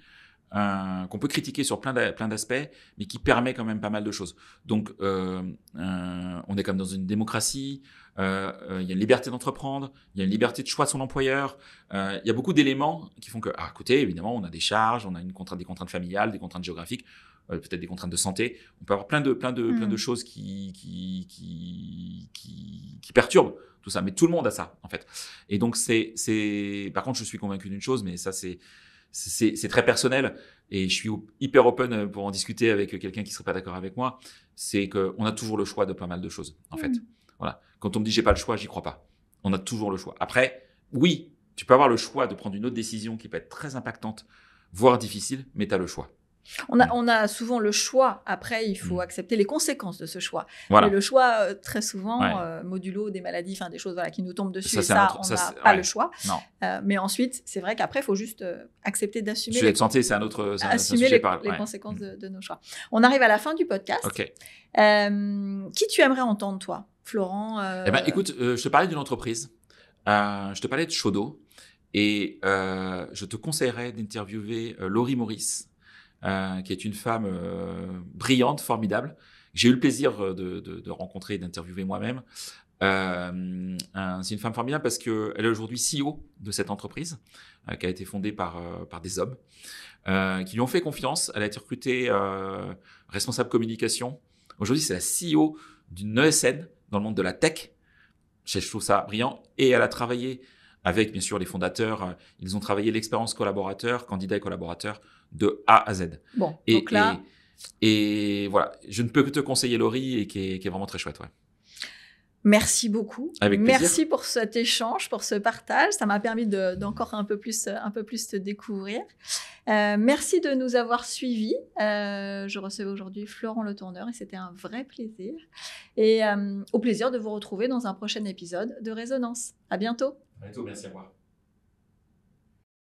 qu'on peut critiquer sur plein d'aspects, mais qui permet quand même pas mal de choses. Donc, on est comme dans une démocratie, il y a une liberté d'entreprendre, il y a une liberté de choix de son employeur, il y a beaucoup d'éléments qui font que, écoutez, évidemment, on a des charges, on a des contraintes familiales, des contraintes géographiques, peut-être des contraintes de santé. On peut avoir plein de choses qui perturbent tout ça, mais tout le monde a ça, en fait. Et donc, par contre, je suis convaincu d'une chose, mais ça, c'est très personnel et je suis hyper open pour en discuter avec quelqu'un qui serait pas d'accord avec moi. C'est qu'on a toujours le choix de pas mal de choses, en fait. Voilà. Quand on me dit j'ai pas le choix, j'y crois pas. On a toujours le choix. Après, oui, tu peux avoir le choix de prendre une autre décision qui peut être très impactante, voire difficile, mais tu as le choix. On a souvent le choix. Après, il faut accepter les conséquences de ce choix. Voilà. Mais le choix, très souvent, modulo des maladies, des choses qui nous tombent dessus, on n'a pas le choix. Mais ensuite, c'est vrai qu'après, il faut juste accepter d'assumer. Sujet de santé, c'est un autre sujet. Les conséquences de nos choix. On arrive à la fin du podcast. Okay. Qui tu aimerais entendre, toi, Florent Écoute, je te parlais d'une entreprise. Je te parlais de Shodo. Et je te conseillerais d'interviewer Laurie Maurice, qui est une femme brillante, formidable. J'ai eu le plaisir de rencontrer et d'interviewer moi-même. C'est une femme formidable parce qu'elle est aujourd'hui CEO de cette entreprise qui a été fondée par des hommes qui lui ont fait confiance. Elle a été recrutée responsable communication. Aujourd'hui, c'est la CEO d'une ESN dans le monde de la tech. Je trouve ça brillant. Et elle a travaillé avec, bien sûr, les fondateurs. Ils ont travaillé l'expérience collaborateur, candidat et collaborateur de A à Z. Bon, donc là... Et voilà, je ne peux que te conseiller Laurie et qui est vraiment très chouette. Merci beaucoup. Avec plaisir. Merci pour cet échange, pour ce partage. Ça m'a permis d'encore un peu plus te découvrir. Merci de nous avoir suivis. Je recevais aujourd'hui Florent Le Tourneur et c'était un vrai plaisir. Et au plaisir de vous retrouver dans un prochain épisode de Résonance. À bientôt. À bientôt, merci à toi.